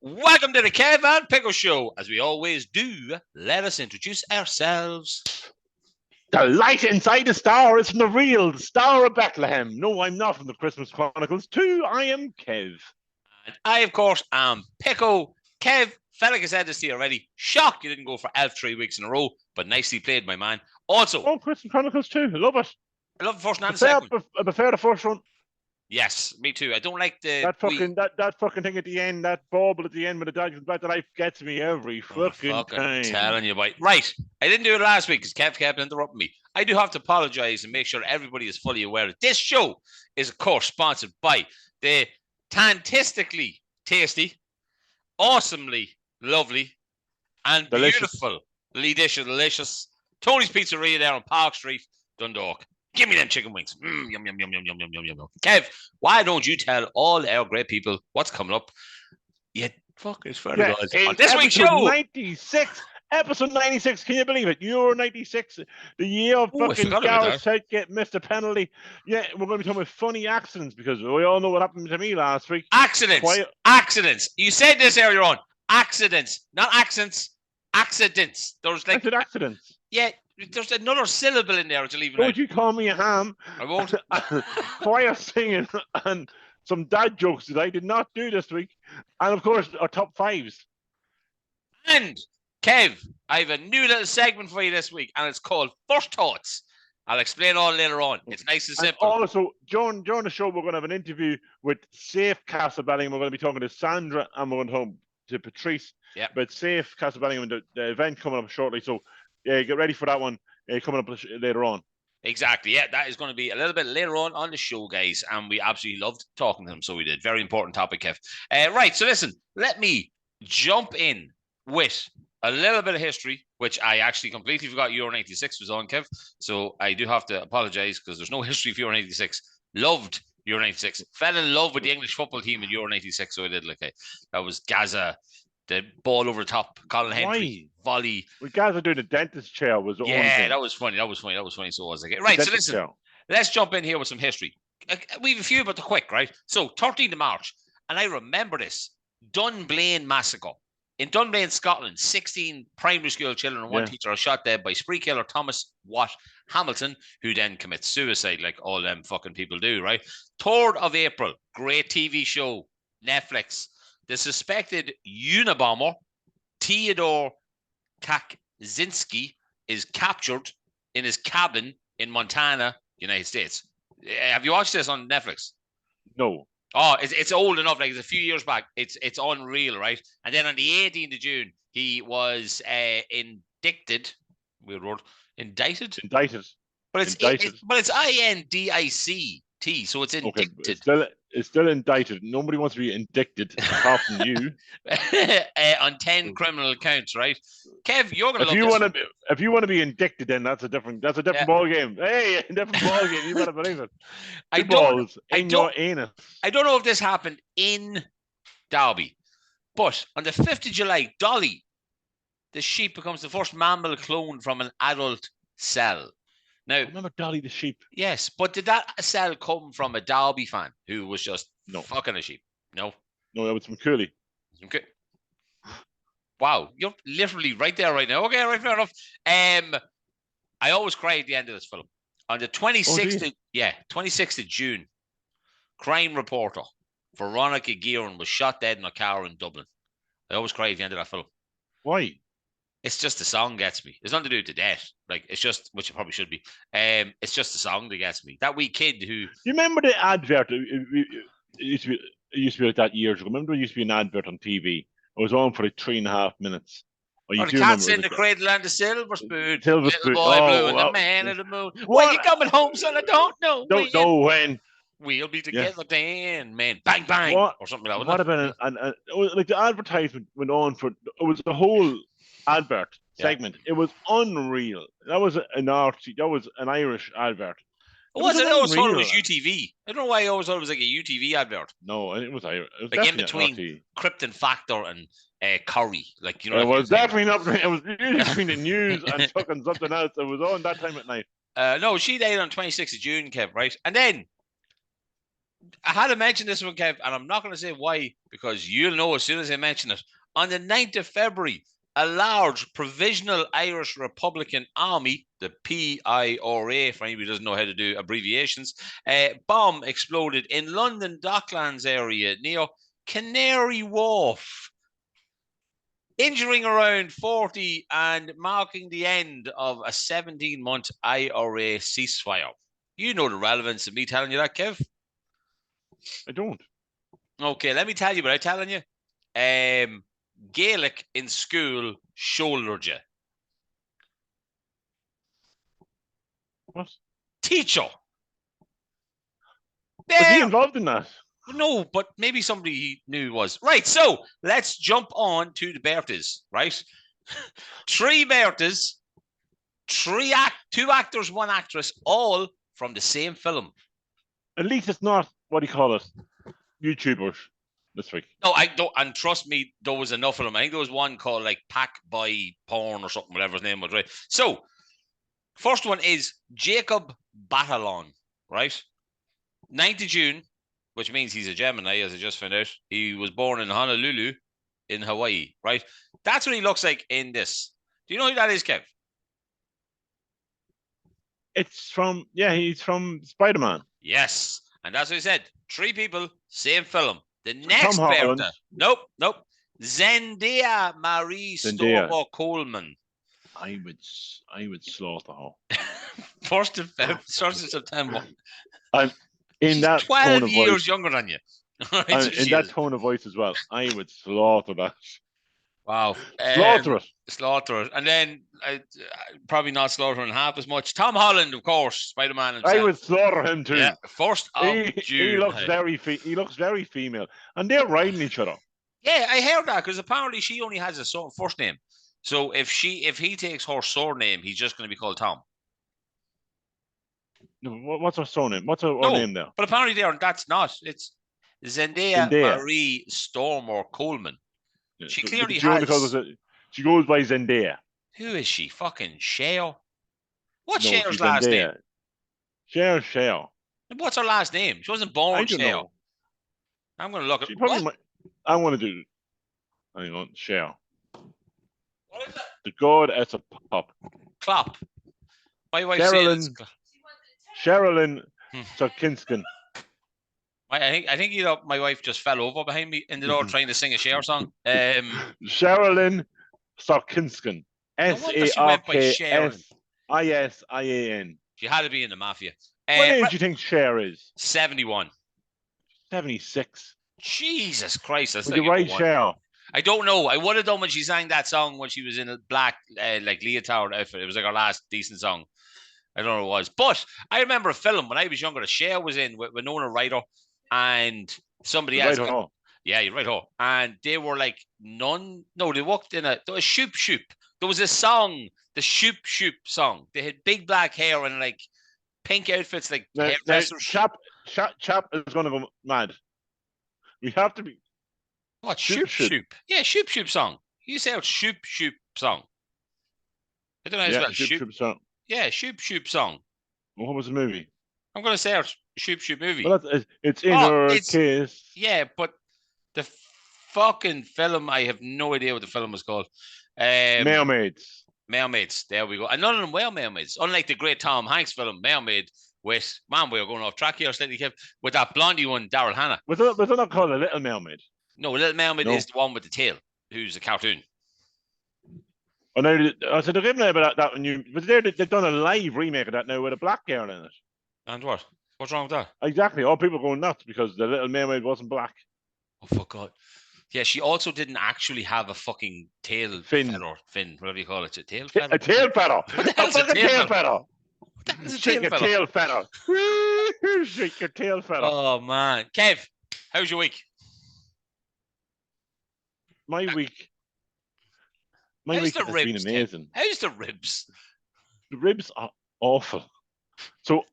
Welcome to the Kev and Pickle Show. As we always do, let us introduce ourselves. The light inside the star is from the real Star of Bethlehem. No, I'm not from the Christmas Chronicles 2. I am Kev. And I, of course, am Pickle. Kev, felt like I said this to you already. Shocked you didn't go for Elf 3 weeks in a row, but nicely played, my man. Also, Christmas Chronicles 2. I love it. I love the first and the second. I prefer the first one. Yes, me too. I don't like that fucking thing at the end, that bauble at the end when the dog comes back to life gets me every fucking time. Telling you, boy. Right, I didn't do it last week because Kev kept interrupting me. I do have to apologise and make sure everybody is fully aware that this show is, of course, sponsored by the fantastically tasty, awesomely lovely, and beautifully delicious Tony's Pizzeria there on Park Street, Dundalk. Give me them chicken wings. Yum, yum, yum, yum, yum, yum, yum, yum. Kev, why don't you tell all our great people what's coming up? Yeah, fuck, it's fair to God. On this week's show. 96. Episode 96. Can you believe it? Euro 96. The year of fucking Gareth Southgate missed a penalty. Yeah, we're going to be talking about funny accidents because we all know what happened to me last week. Accidents. You said this earlier on. Accidents. Not accents. Accidents. There's like. I said accidents. Yeah. There's another syllable in there to leave it out. Don't you call me a ham? I won't. Choir singing and some dad jokes that I did not do this week. And of course, our top fives. And Kev, I have a new little segment for you this week, and it's called First Thoughts. I'll explain all later on. It's nice and simple. And also, during the show, we're going to have an interview with Safe Castle Bellingham. We're going to be talking to Sandra and we're going to talk to Patrice. Yeah. But Safe Castle Bellingham, the event coming up shortly. So, yeah, get ready for that one coming up later on. Exactly. Yeah, that is going to be a little bit later on the show, guys. And we absolutely loved talking to them. So we did. Very important topic, Kev. Right. So listen, let me jump in with a little bit of history, which I actually completely forgot Euro 96 was on, Kev. So I do have to apologize because there's no history of Euro 96. Loved Euro 96. Fell in love with the English football team in Euro 96. So I did. That was Gaza. The ball over the top, Colin Hendry, volley. What guys are doing the dentist chair was the only thing. That was funny. So I was like, right, so listen, let's jump in here with some history. We have a few about the quick, right? So 13th of March, and I remember this, Dunblane massacre. In Dunblane, Scotland, 16 primary school children and one teacher are shot dead by spree killer Thomas Watt Hamilton, who then commits suicide like all them fucking people do, right? 3rd of April, great TV show, Netflix. The suspected Unabomber, Theodore Kaczynski, is captured in his cabin in Montana, United States. Have you watched this on Netflix? No. Oh, it's old enough. Like, it's a few years back. It's unreal, right? And then on the 18th of June, he was indicted. Weird word. Indicted. But it's INDICT, so it's indicted. Okay, it's still indicted. Nobody wants to be indicted apart from you. On 10 criminal counts, right? Kev, you're gonna. If you want to be indicted, then that's a different ball game. Hey, a different ball game. You better believe it. I don't know if this happened in Derby, but on the 5th of July, Dolly, the sheep, becomes the first mammal cloned from an adult cell. Now, I remember Dolly the sheep. Yes, but did that cell come from a Derby fan who was just fucking a sheep? No, that was from Cooley. Okay. Wow, you're literally right there right now. Okay, right, fair enough. I always cry at the end of this film. On the 26th of June, crime reporter Veronica Guerin was shot dead in a car in Dublin. I always cry at the end of that film. Why? It's just the song gets me. It's nothing to do with the death. Like, it's just, which it probably should be. It's just the song that gets me. That wee kid who. You remember the advert? It used to be like that years ago. Remember there used to be an advert on TV. It was on for like 3.5 minutes. The cat's in the cradle and the silver spoon. Little boy blue and the man of the moon. When you coming home, son? I don't know. Don't know when. We'll be together then, man. Bang, bang. Or something like that. What about like the advertisement went on for, it was the whole advert segment. It was unreal. That was an Irish advert. I always thought it was UTV. I don't know why I always thought it was like a UTV advert. No, it was Irish. It was like in between Krypton Factor and Curry. Like, you know. It was definitely not. It was between the news and fucking something else. It was on that time at night. No, she died on 26th of June, Kev, right? And then I had to mention this one, Kev, and I'm not going to say why, because you'll know as soon as I mention it. On the 9th of February, a large Provisional Irish Republican Army, the PIRA, for anybody who doesn't know how to do abbreviations, bomb exploded in London Docklands area near Canary Wharf, injuring around 40 and marking the end of a 17-month IRA ceasefire. You know the relevance of me telling you that, Kev? I don't. Okay, let me tell you what I'm telling you. Gaelic in school shouldered you. What? Teacher. Was he involved in that? No, but maybe somebody he knew was. Right, so let's jump on to the Berthas, right? 3 Berthas, 2 actors, 1 actress, all from the same film. At least it's not, what do you call it, YouTubers this week. No, I don't, and trust me, there was enough of them. I think there was one called like Pack by Porn or something, whatever his name was, right? So, first one is Jacob Batalon, right? 9th of June, which means he's a Gemini, as I just found out. He was born in Honolulu in Hawaii, right? That's what he looks like in this. Do you know who that is, Kev? It's from, he's from Spider-Man. Yes. And that's what I said. 3 people, same film. The next Bertha. Nope. Zendaya Marie Stormer Coleman. I would slaughter her. 1st of September. I'm in that 12 years younger than you. Right, in that tone of voice as well. I would slaughter that. Wow. Slaughter it. And then probably not slaughtering half as much. Tom Holland, of course, Spider-Man himself. I would slaughter him too. Yeah, 1st of June. He looks very female. And they're riding each other. Yeah, I heard that because apparently she only has a first name. So if he takes her surname, he's just going to be called Tom. No, what's her surname? What's her name there? But apparently that's not. It's Zendaya Marie Stormer Coleman. Yeah, she clearly has. She goes by Zendaya. Who is she? Fucking Cher? What's Cher's last name? Cher. What's her last name? She wasn't born Cher. I'm going to look at. I want to do. Hang on, Cher. What is it? The God as a pop. Klopp. My wife Sherilyn Sarkinskin. I think my wife just fell over behind me in the door trying to sing a Cher song. Sherilyn Sarkinskin. SARKSISIAN. She had to be in the mafia. What age do you think Cher is? 71. 76. Jesus Christ, that's like you right, Cher. I don't know. I would have done when she sang that song when she was in a black like leotard outfit. It was like her last decent song. I don't know what it was. But I remember a film when I was younger that Cher was in with Winona Ryder and somebody else. Yeah, you're right. And they were like they walked in a Shoop Shoop. There was a song, the Shoop Shoop song. They had big black hair and like pink outfits like hairdressers. Chap is going to go mad. We have to be. What? Shoop Shoop? Yeah, Shoop Shoop song. You say it's Shoop Shoop song. I don't know how to spell Shoop song. Yeah, Shoop Shoop song. Well, what was the movie? I'm going to say it's Shoop Shoop movie. Well, it's in her case. Yeah, but the fucking film, I have no idea what the film was called. Mermaids. Mermaids. There we go. And none of them were mermaids. Unlike the great Tom Hanks film, Mermaid, with, man, we are going off track here slightly, Kev, with that blondie one, Daryl Hannah. Was it not called A Little Mermaid? No, Little Mermaid is the one with the tail, who's a cartoon. Oh, no, I said, they're giving about that one. But they've done a live remake of that now with a black girl in it. And what? What's wrong with that? Exactly. All people are going nuts because the Little Mermaid wasn't black. Oh, for God. Yeah, she also didn't actually have a fucking tail feather. Fin, whatever you call it. A tail feather? A tail feather. What the hell's a tail feather? What the hell's a tail feather? Shake your tail feather. Oh, man. Kev, how's your week? My week has been amazing. How's the ribs? The ribs are awful. So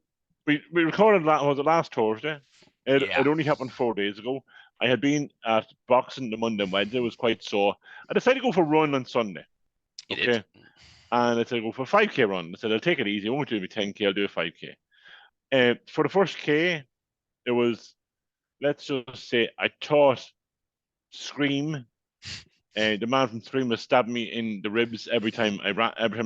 we recorded last Thursday. It only happened 4 days ago. I had been at boxing the Monday and Wednesday. It was quite sore. I decided to go for a run on Sunday. Okay. And I said, go for a 5K run. I said, I'll take it easy. I won't do my 10K. I'll do a 5K. For the first K, it was let's just say I thought Scream, the man from Scream was stabbing me in the ribs every time I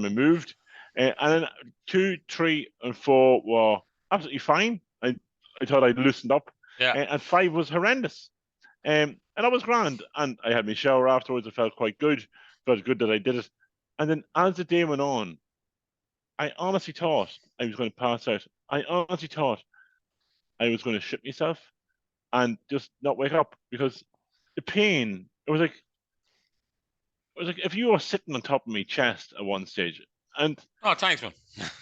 moved. And then 2, 3, and 4 were absolutely fine. I thought I'd loosened up. Yeah. And 5 was horrendous. And I was grand. And I had my shower afterwards. It felt quite good. It felt good that I did it. And then as the day went on, I honestly thought I was going to pass out. I honestly thought I was going to shit myself and just not wake up, because the pain, it was like if you were sitting on top of my chest at one stage. And oh, thanks, man.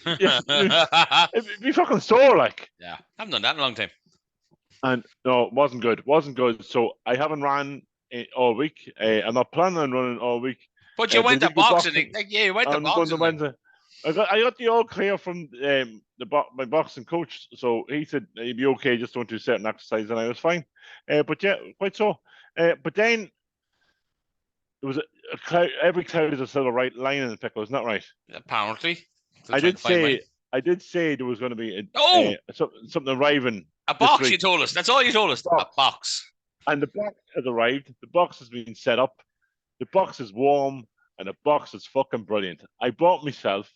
it'd be fucking sore, like. Yeah, I haven't done that in a long time. And no, it wasn't good. So I haven't ran all week. I'm not planning on running all week. But you went to boxing. Yeah, you went to boxing. Wednesday. I got the all clear from my boxing coach. So he said you'd be okay, just don't do certain exercises, and I was fine. But yeah, quite so. But then there was a cloud. Every cloud is a silver lining in the pickle, isn't that right? Apparently. I did say there was going to be something arriving. A box, you told us. That's all you told us. A box. And the box has arrived. The box has been set up. The box is warm, and the box is fucking brilliant. I bought myself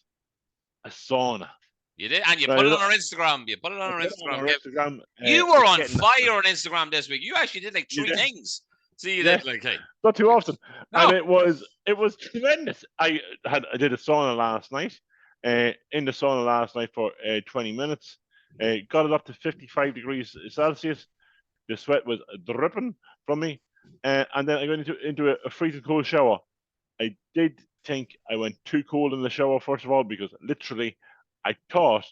a sauna. You did, and you put it on our Instagram. Instagram. You were on fire on Instagram this week. You actually did like 3 things. So you did like, hey. Not too often. No. And it was tremendous. I did a sauna last night. In the sauna last night for 20 minutes. Got it up to 55 degrees Celsius. The sweat was dripping from me. And then I went into a freezing cold shower. I did think I went too cold in the shower, first of all, because literally I thought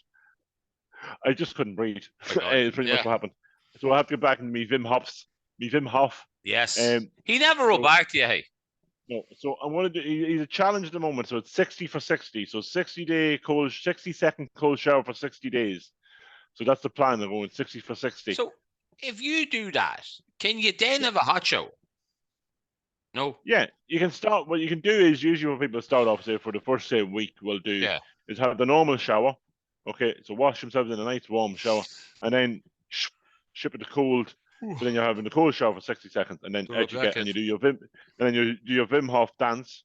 I just couldn't breathe. It's pretty much what happened. So I have to get back into me Wim Hof. Yes. He never wrote back to you, hey. No, so I wanted to. He's a challenge at the moment, so it's 60 for 60. So 60-second cold shower for 60 days. So that's the plan. They're going 60 for 60. So if you do that, can you then have a hot shower? No. Yeah, you can start. What you can do is usually when people start off, say for the first week, we'll do is have the normal shower. Okay, so wash themselves in a nice warm shower, and then ship it to cold. So then you're having the cold shower for 60 seconds, and then out you get, and you do your Wim, and then you do your Wim Hof dance.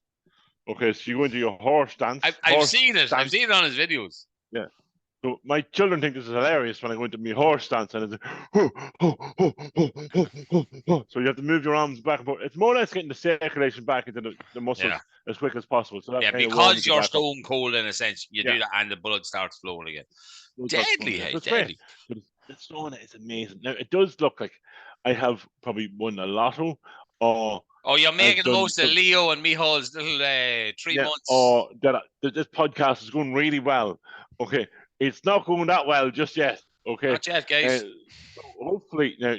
Okay, so you go into your horse dance. I've seen it. I've seen it on his videos. Yeah. So my children think this is hilarious when I go into my horse dance, and it's so you have to move your arms back and forth. It's more or less getting the circulation back into the muscles as quick as possible. So that's because you're stone cold in a sense, you do that, and the blood starts flowing again. Deadly, hey, deadly. But the sauna is amazing. Now it does look like I have probably won a lotto, or you're making the most of Leo and Michal's little 3 months. Or that this podcast is going really well. Okay. It's not going that well just yet. Okay. Not yet, guys. Hopefully, now,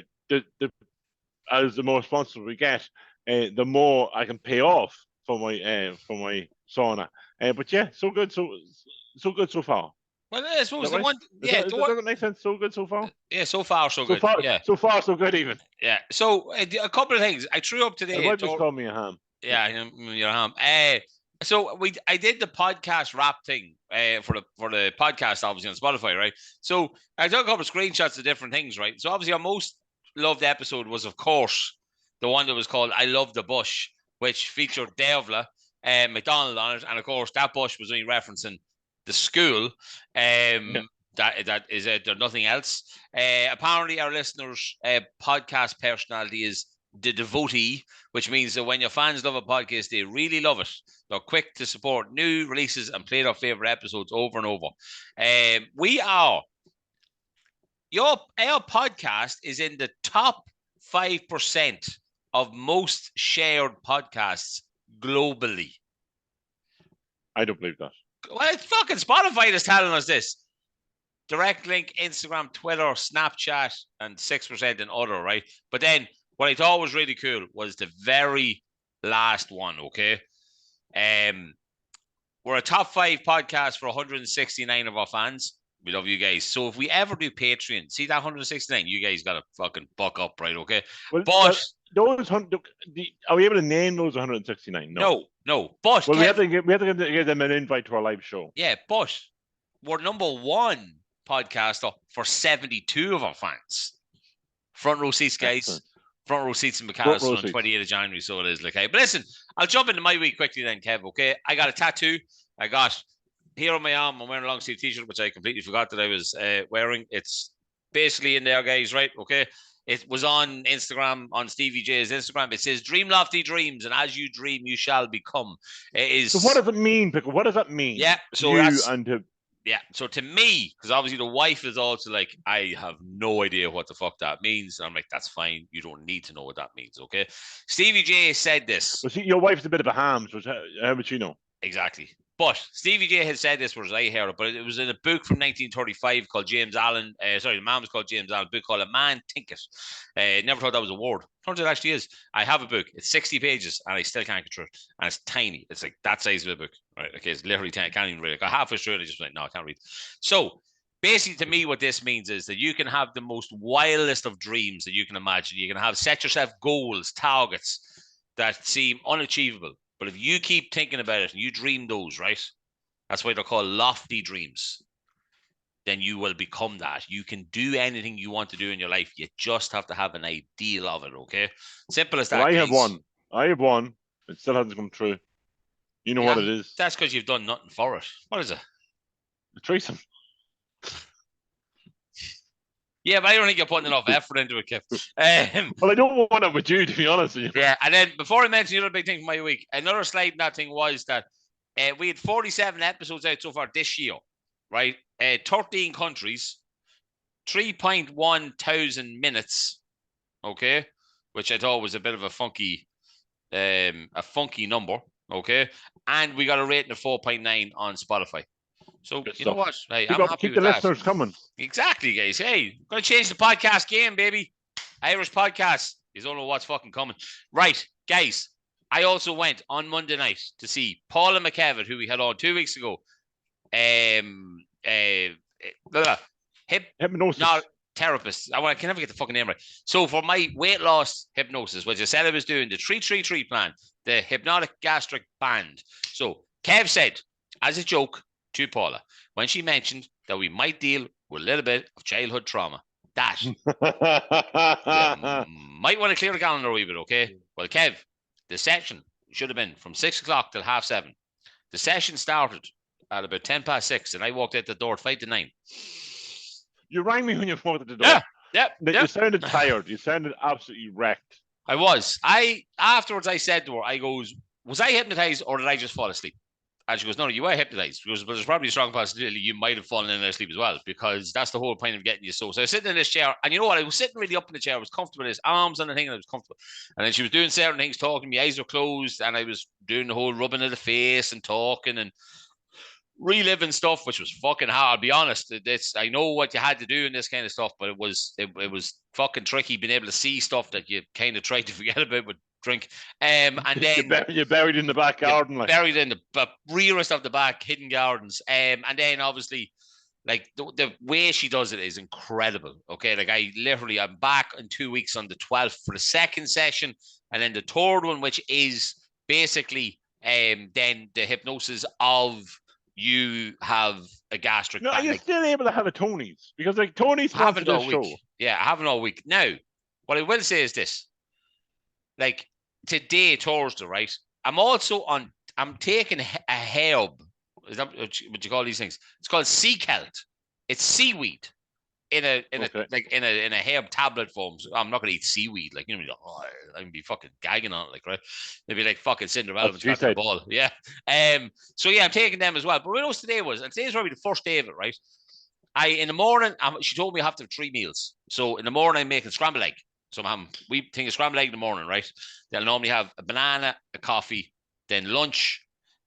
as the more sponsors we get, the more I can pay off for my sauna. But yeah, so good so far. Well, I suppose the one. Does that make sense? So good so far. Yeah, so far so good. So far so good even. Yeah. So a couple of things I threw up today. Why just call me a ham? Yeah, you're a ham. So I did the podcast wrap thing for the podcast, obviously on Spotify, right? So I took a couple of screenshots of different things, right? So obviously our most loved episode was, of course, the one that was called "I Love the Bush," which featured Dervla McDonald on it, and of course that bush was only referencing the school. That is it. There's nothing else. Apparently, our listeners' podcast personality is the devotee, which means that when your fans love a podcast, they really love it. They're quick to support new releases and play their favorite episodes over and over. Our podcast is in the top 5% of most shared podcasts globally. I don't believe that. Well, fucking Spotify is telling us this. Direct link, Instagram, Twitter, Snapchat, and 6% in other, right? But then what I thought was really cool was the very last one, okay? We're a top 5 podcast for 169 of our fans. We love you guys. So if we ever do Patreon, see that 169, you guys got to fucking buck up, right, okay? Well, but those are we able to name those 169? No. But we have to give them an invite to our live show. Yeah, but we're number 1 podcaster for 72 of our fans. Front row seats, guys. Excellent. Front row seats in McAllister on 28th of January, so it is. Like, hey. But listen, I'll jump into my week quickly then, Kev, okay? I got a tattoo. I got here on my arm, I'm wearing a long sleeve t-shirt, which I completely forgot that I was wearing. It's basically in there, guys, right? Okay. It was on Instagram, on Stevie J's Instagram. It says, "Dream lofty dreams, and as you dream, you shall become." It is. So what does it mean, Pickle? What does that mean? Yeah. So yeah. So to me, because obviously the wife is also like, I have no idea what the fuck that means. And I'm like, that's fine. You don't need to know what that means, okay? Stevie J said this. Well, see, your wife's a bit of a ham, so how would she know? Exactly. But Stevie J had said this, whereas I heard it, but it was in a book from 1935 called James Allen. The man was called James Allen. A book called A Man Thinketh. Never thought that was a word. Turns out it actually is. I have a book. It's 60 pages, and I still can't get through it. And it's tiny. It's like that size of a book. Right? Okay, it's literally tiny. I can't even read it. I got halfway through it, I just went, no, I can't read. So basically, to me, what this means is that you can have the most wildest of dreams that you can imagine. You can set yourself goals, targets that seem unachievable. But if you keep thinking about it and you dream those, right? That's why they're called lofty dreams. Then you will become that. You can do anything you want to do in your life. You just have to have an ideal of it, okay? Simple as that. Well, I have one. It still hasn't come true. You know what it is. That's because you've done nothing for it. What is it? A threesome. Yeah, but I don't think you're putting enough effort into it, Kev. Well, I don't want it with you, to be honest with you. Yeah, and then before I mention the other big thing for my week, another slide in that thing was that we had 47 episodes out so far this year, right? 13 countries, 3.1 thousand minutes, okay? Which I thought was a bit of a funky number, okay? And we got a rating of 4.9 on Spotify. So, you know what? Hey, I'm happy keep the listeners coming. Exactly, guys. Hey, I'm going to change the podcast game, baby. Irish podcast. You don't know what's fucking coming. Right, guys. I also went on Monday night to see Paula McKevitt, who we had on 2 weeks ago. Hypnosis. No, therapist. I can never get the fucking name right. So for my weight loss hypnosis, which I said I was doing, the 333 plan, the hypnotic gastric band. So Kev said, as a joke, to Paula, when she mentioned that we might deal with a little bit of childhood trauma. That might want to clear the calendar a wee bit, okay? Well, Kev, the session should have been from 6 o'clock till 7:30. The session started at about 6:10, and I walked out the door at 8:55. You rang me when you walked out the door. Yeah. You sounded tired. You sounded absolutely wrecked. I was. Afterwards, I said to her, I goes, was I hypnotized or did I just fall asleep? And she goes, no, you were hypnotized. Because there's probably a strong possibility you might have fallen in there asleep as well, because that's the whole point of getting you. So I was sitting in this chair, and you know what? I was sitting really up in the chair. I was comfortable. His arms on the thing, and I was comfortable. And then she was doing certain things, talking. My eyes were closed, and I was doing the whole rubbing of the face and talking and reliving stuff, which was fucking hard. I'll be honest. I know what you had to do in this kind of stuff, but it was fucking tricky being able to see stuff that you kind of tried to forget about with drink. And then you're buried in the back garden, buried in the rearest of the back, hidden gardens. And then obviously, like the way she does it is incredible. Okay, like I'm back in 2 weeks on the 12th for the second session, and then the third one, which is basically then the hypnosis of you have a gastric. No, are you still able to have a Tony's? Because like Tony's haven't all week. Show. Yeah, I haven't all week. Now, what I will say is this: like today, Thursday, right? I'm taking a herb. Is that what you call these things? It's called sea kelp. It's seaweed in a herb tablet form. So I'm not gonna eat seaweed, like, you know, I'm be fucking gagging on it, like, right? Maybe like fucking Cinderella with the ball. Yeah. So yeah, I'm taking them as well. But what else today was, and today's probably the first day of it, right? In the morning, she told me I have to have 3 meals. So in the morning, I'm making scrambled egg. So we think of scrambled egg in the morning, right? They'll normally have a banana, a coffee, then lunch,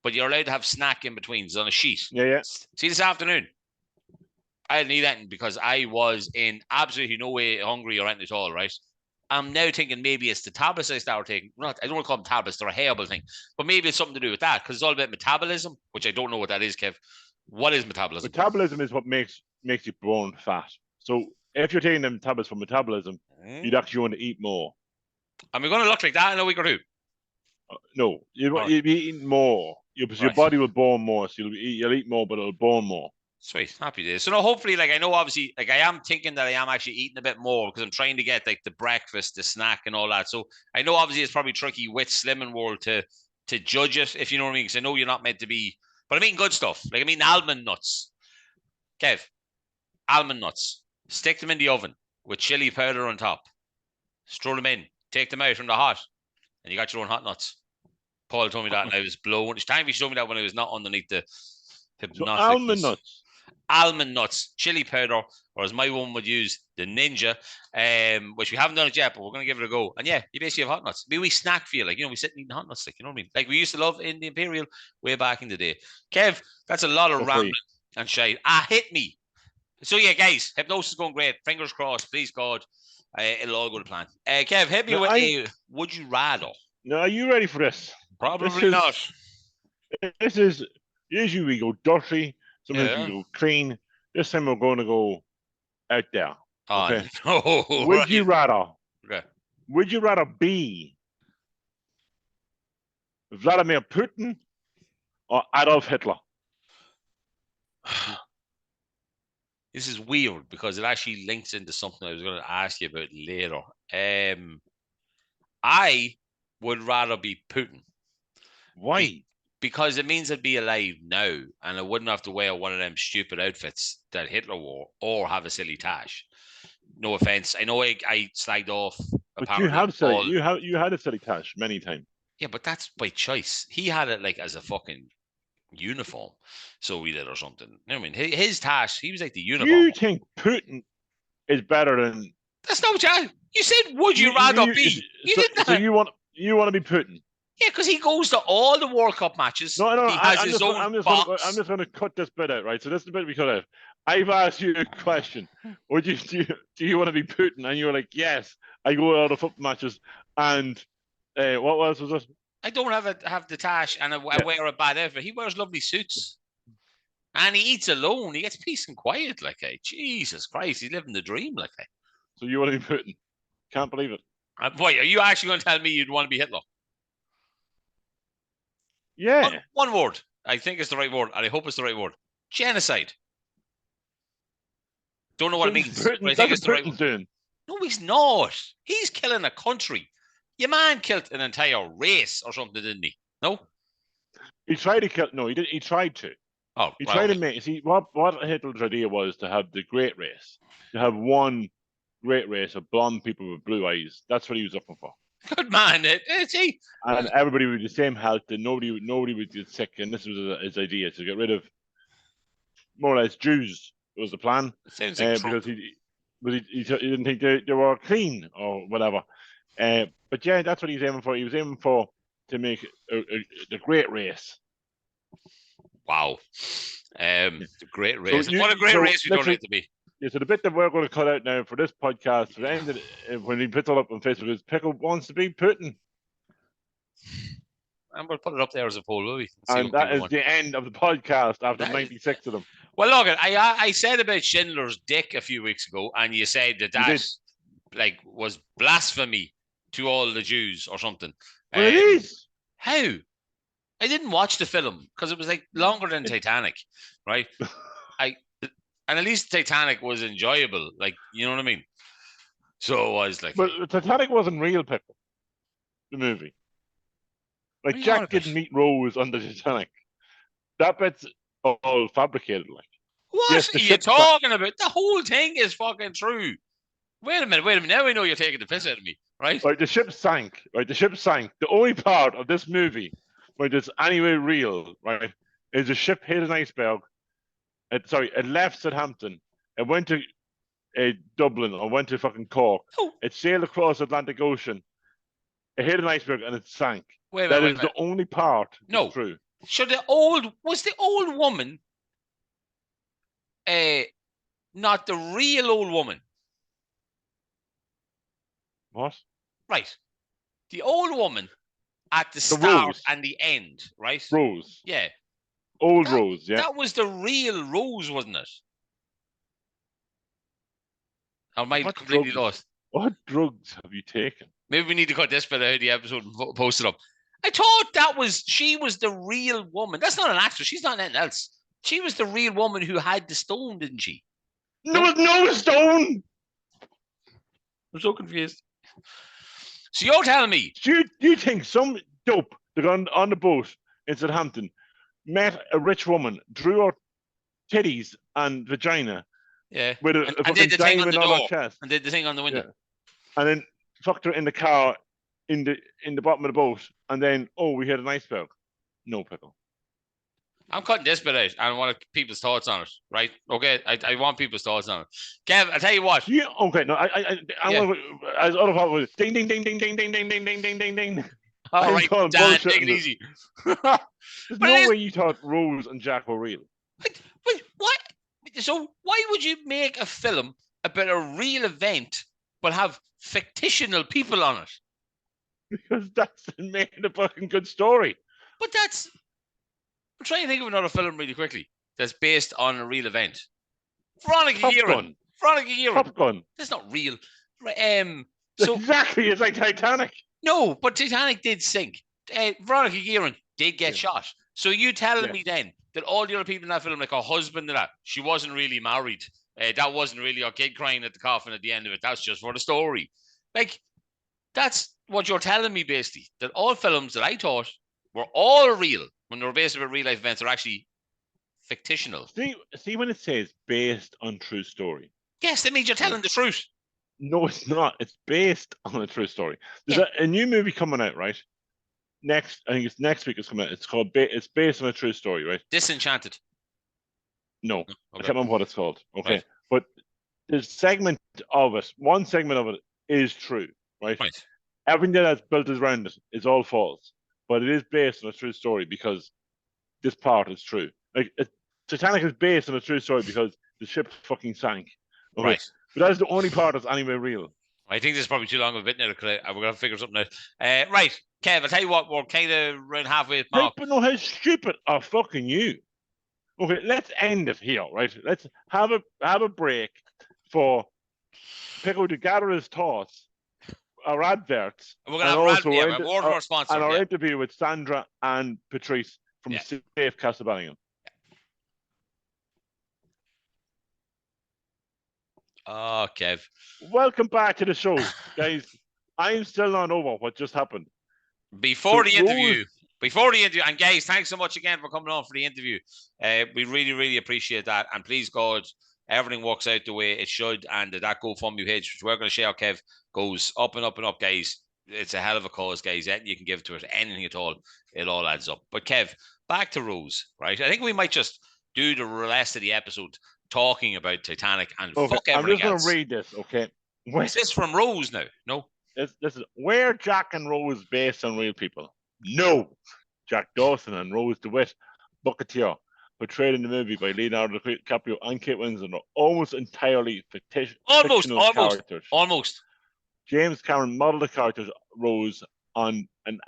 but you're allowed to have snack in between. It's on a sheet. Yeah. See, this afternoon, I didn't eat anything because I was in absolutely no way hungry or anything at all, right? I'm now thinking maybe it's the tablets I started taking. I don't want to call them tablets, they're a herbal thing. But maybe it's something to do with that, because it's all about metabolism, which I don't know what that is, Kev. What is metabolism? Metabolism is what makes you burn fat. So if you're taking them tablets for metabolism, you'd actually want to eat more. Are we going to look like that in a week or two? No, you'll be eating more. Your body will burn more, so you'll eat more, but it'll burn more. Sweet, happy days. So, no, hopefully, like, I know, obviously, like, I am thinking that I am actually eating a bit more because I'm trying to get like the breakfast, the snack, and all that. So, I know, obviously, it's probably tricky with Slimming World to judge it, if you know what I mean. Because I know you're not meant to be, but I'm eating good stuff. Like, I'm eating almond nuts. Kev, almond nuts. Stick them in the oven with chili powder on top. Stroll them in. Take them out from the hot, and you got your own hot nuts. Paul told me that, and I was blown. It's time he showed me that when I was not underneath the hypnotic. So almond nuts. Almond nuts, chili powder, or as my one would use, the Ninja, which we haven't done it yet, but we're going to give it a go. And yeah, you basically have hot nuts. Maybe we snack for you, like, we sit and eat hot nuts, like, you know what I mean? Like we used to love in the Imperial way back in the day. Kev, that's a lot of rambling and shite. Hit me. So yeah, guys, hypnosis is going great. Fingers crossed, please God. It'll all go to plan. Kev, hit me with a would you rather? Now, are you ready for this? Probably not. This is, usually we go dirty, sometimes we go clean. This time we're going to go out there. Okay? No. Would you rather? Okay. Would you rather be Vladimir Putin or Adolf Hitler? This is weird because it actually links into something I was going to ask you about later. I would rather be Putin. Why? Because it means I'd be alive now and I wouldn't have to wear one of them stupid outfits that Hitler wore or have a silly tash. No offense. I know I slagged off. But you had a silly tash many times. Yeah, but that's by choice. He had it like as a fucking uniform. So we did or something. You know what I mean? His tash, he was like the uniform. You think Putin is better than... That's not what you said. Would you rather be? You didn't. So you want to be Putin? Yeah, because he goes to all the World Cup matches. No. He has his own box. I'm just going to cut this bit out, right? So this is the bit we cut out. I've asked you a question. Would you do you want to be Putin? And you were like, yes. I go to all the football matches. And what else was it? I don't have the tash and I wear a bad outfit. He wears lovely suits. And he eats alone. He gets peace and quiet, like, Jesus Christ, he's living the dream, like, So you want to be Putin? Can't believe it. Boy, are you actually going to tell me you'd want to be Hitler? Yeah. One word. I think it's the right word, and I hope it's the right word. Genocide. Don't know what it means. But I think it's the right word. Doing. No, he's not. He's killing a country. Your man killed an entire race or something, didn't he? No? He tried to kill... No, he didn't. He tried to. Oh, he tried to make... See, what Hitler's idea was to have the great race. To have one great race of blonde people with blue eyes. That's what he was looking for. Good man, is he? And everybody with the same health, and nobody would get sick. And this was his idea to get rid of more or less Jews. Was the plan? Sounds like because he didn't think they were clean or whatever. But yeah, that's what he was aiming for. He was aiming for to make the great race. Wow, the great race! So what a great race we don't need to be. Yeah, so the bit that we're going to cut out now for this podcast, for the end of when he puts it up on Facebook, is Pickle wants to be Putin. And we'll put it up there as a poll, will we? And that is the end of the podcast after 96 of them. Well, look, I said about Schindler's Dick a few weeks ago, and you said that like was blasphemy to all the Jews or something. Well, it is. How? I didn't watch the film because it was like longer than Titanic, right? And at least Titanic was enjoyable, like, you know what I mean? So I was like... But Titanic wasn't real, Pickle. The movie. Like, Jack didn't meet Rose on the Titanic. That bit's all fabricated, like. What are you talking about? The whole thing is fucking true. Wait a minute. Now I know you're taking the piss out of me, right? Right, the ship sank. The only part of this movie where it's anyway real, right, is the ship hit an iceberg. It left Southampton. It went to Dublin or went to fucking Cork. Oh. It sailed across the Atlantic Ocean. It hit an iceberg and it sank. That is the only part that's true. So the old woman not the real old woman? What? Right. The old woman at the start Rose. And the end, right? Rose. Yeah. Rose, yeah. That was the real Rose, wasn't it? Or am I completely lost? What drugs have you taken? Maybe we need to cut this bit out of the episode and post it up. I thought she was the real woman. That's not an actress. She's not anything else. She was the real woman who had the stone, didn't she? There was no stone. I'm so confused. So you're telling me? Do you think some dope that got on the boat in Southampton met a rich woman, drew her titties and vagina, with a fucking did the thing on the door, her chest, and did the thing on the window, and then fucked her in the car in the bottom of the boat, and then we had an iceberg. No, Pickle. I'm cutting this bit out. I want people's thoughts on it, right? Okay, I want people's thoughts on it. Kev, I tell you what. Yeah, okay. No, I as other part was ding ding ding ding ding ding ding ding ding ding ding ding. All right, Dan, take it easy. There's no way you thought Rose and Jack were real. Wait, what? So why would you make a film about a real event but have fictional people on it? Because that's making a fucking good story. But that's... I'm trying to think of another film really quickly that's based on a real event. Veronica Guerin. Top Gun. That's not real. So exactly, it's like Titanic. No, but Titanic did sink. Veronica Guerin did get shot. So you telling me then that all the other people in that film, like her husband and that, she wasn't really married. That wasn't really her kid crying at the coffin at the end of it. That's just for the story. Like, that's what you're telling me, basically. That all films that I thought were all real, when they were based on real life events, are actually fictional. See when it says based on true story. Yes, that means you're telling the truth. No, it's not. It's based on a true story. There's a new movie coming out, right? I think it's next week. It's coming out. It's called. It's based on a true story, right? Disenchanted. No, okay. I can't remember what it's called. Okay, right. But the segment of it, one segment of it, is true, right? Right. Everything that's built around it is all false, but it is based on a true story because this part is true. Like Titanic is based on a true story because the ship fucking sank. Okay? Right. But that's the only part that's anyway real. I think this is probably too long of a bit now. We're going to figure something out. Right, Kev, I'll tell you what, we're kind of around halfway at Mark. But no, how stupid are fucking you? Okay, let's end it here, right? Let's have a break for Pickle to gather his thoughts, our adverts, and we're going to have our interview with Sandra and Patrice from Safe Castlebellingham. Oh, Kev. Welcome back to the show, guys. I'm still not over what just happened. Before the interview, and guys, thanks so much again for coming on for the interview. We really, really appreciate that. And please, God, everything works out the way it should. And that GoFundMe page, which we're going to share, Kev, goes up and up and up, guys. It's a hell of a cause, guys. Anything you can give to it, anything at all, it all adds up. But Kev, back to Rose, right? I think we might just do the rest of the episode talking about Titanic and fuck everything else. I'm just going to read this, okay? Is this from Rose now? No? This is where Jack and Rose based on real people. No. Jack Dawson and Rose DeWitt, Bucketeer, portrayed in the movie by Leonardo DiCaprio and Kate Winslet, are almost entirely fictional characters. Almost. James Cameron modeled the characters Rose on an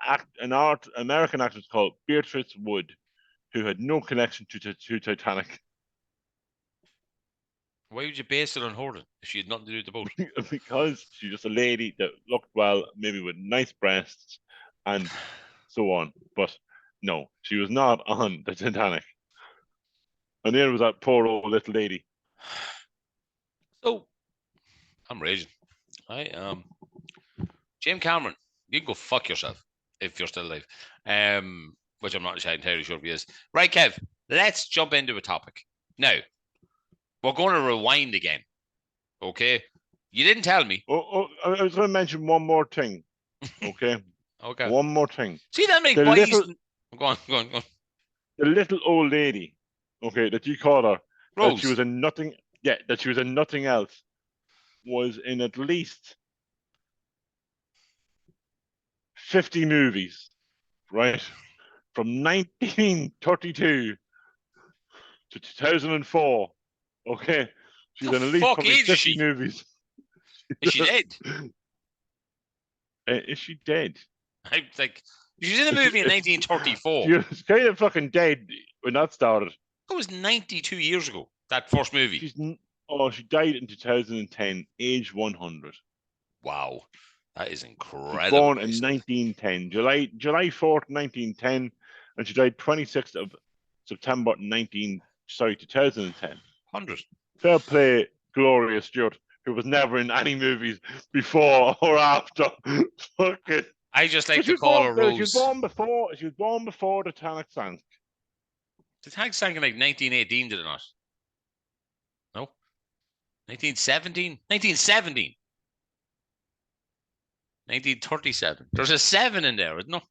American actress called Beatrice Wood, who had no connection to Titanic. Why would you base it on her if she had nothing to do with the boat? Because she's just a lady that looked well, maybe with nice breasts and so on. But no, she was not on the Titanic. And there was that poor old little lady. So, I'm raging. James Cameron, you can go fuck yourself if you're still alive. Which I'm not entirely sure if he is. Right, Kev, let's jump into a topic. Now, we're going to rewind again. Okay? You didn't tell me. I was going to mention one more thing. Okay? Okay. One more thing. See that make boys... Go on. The little old lady, okay, that you called her. Rose. That she was in nothing... Yeah, that she was in nothing else. Was in at least 50 movies. Right? From 1932 to 2004. Okay, she's in at least probably 50 movies. Is she dead? Is she dead? I'm like, she was in a movie in 1934. She was kind of fucking dead when that started. That was 92 years ago, that first movie. She died in 2010, age 100. Wow, that is incredible. She was born in 1910, July 4th, 1910, and she died 26th of September 19 2010. 100. Fair play, Gloria Stewart, who was never in any movies before or after. Fucking. I just like to call her Rose. She was born before the Titanic sank. The Titanic sank in like 1918, did it not? No. 1917? 1917. 1937. There's a 7 in there, isn't there?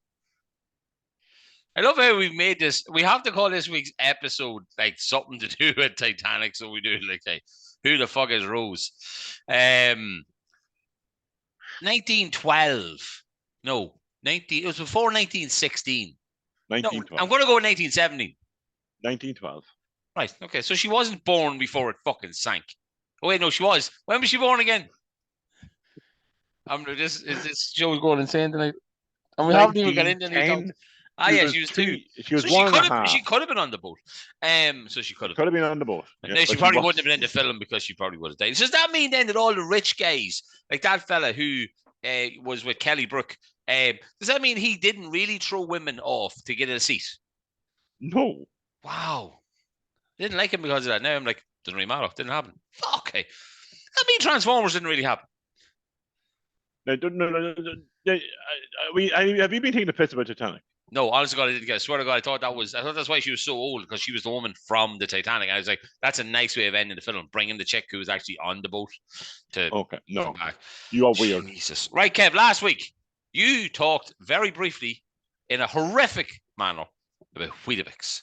I love how we've made this. We have to call this week's episode like something to do with Titanic, so we do like who the fuck is Rose? 1912. No, 19. It was before 1916. 1912. No, I'm going to go with 1917. 1912. Right. Okay. So she wasn't born before it fucking sank. Oh wait, no, she was. When was she born again? This show's going insane tonight, and we haven't even got into anything. She was 2. She was 1.5. She could have been on the boat. So she could have been on the boat. Yeah, no, she probably wouldn't have been in the film because she probably would have died. Does that mean then that all the rich guys, like that fella who was with Kelly Brook, does that mean he didn't really throw women off to get a seat? No. Wow. Didn't like him because of that. Now I'm like, doesn't really matter. Didn't happen. Okay. That means Transformers didn't really happen. No. Have you been taking the piss about Titanic? No, honestly, God, I didn't get. I swear to God, I thought that's why she was so old, because she was the woman from the Titanic. I was like, that's a nice way of ending the film, bringing the chick who was actually on the boat to. Okay, no, you are weird. Jesus, right, Kev. Last week, you talked very briefly in a horrific manner about Weetabix,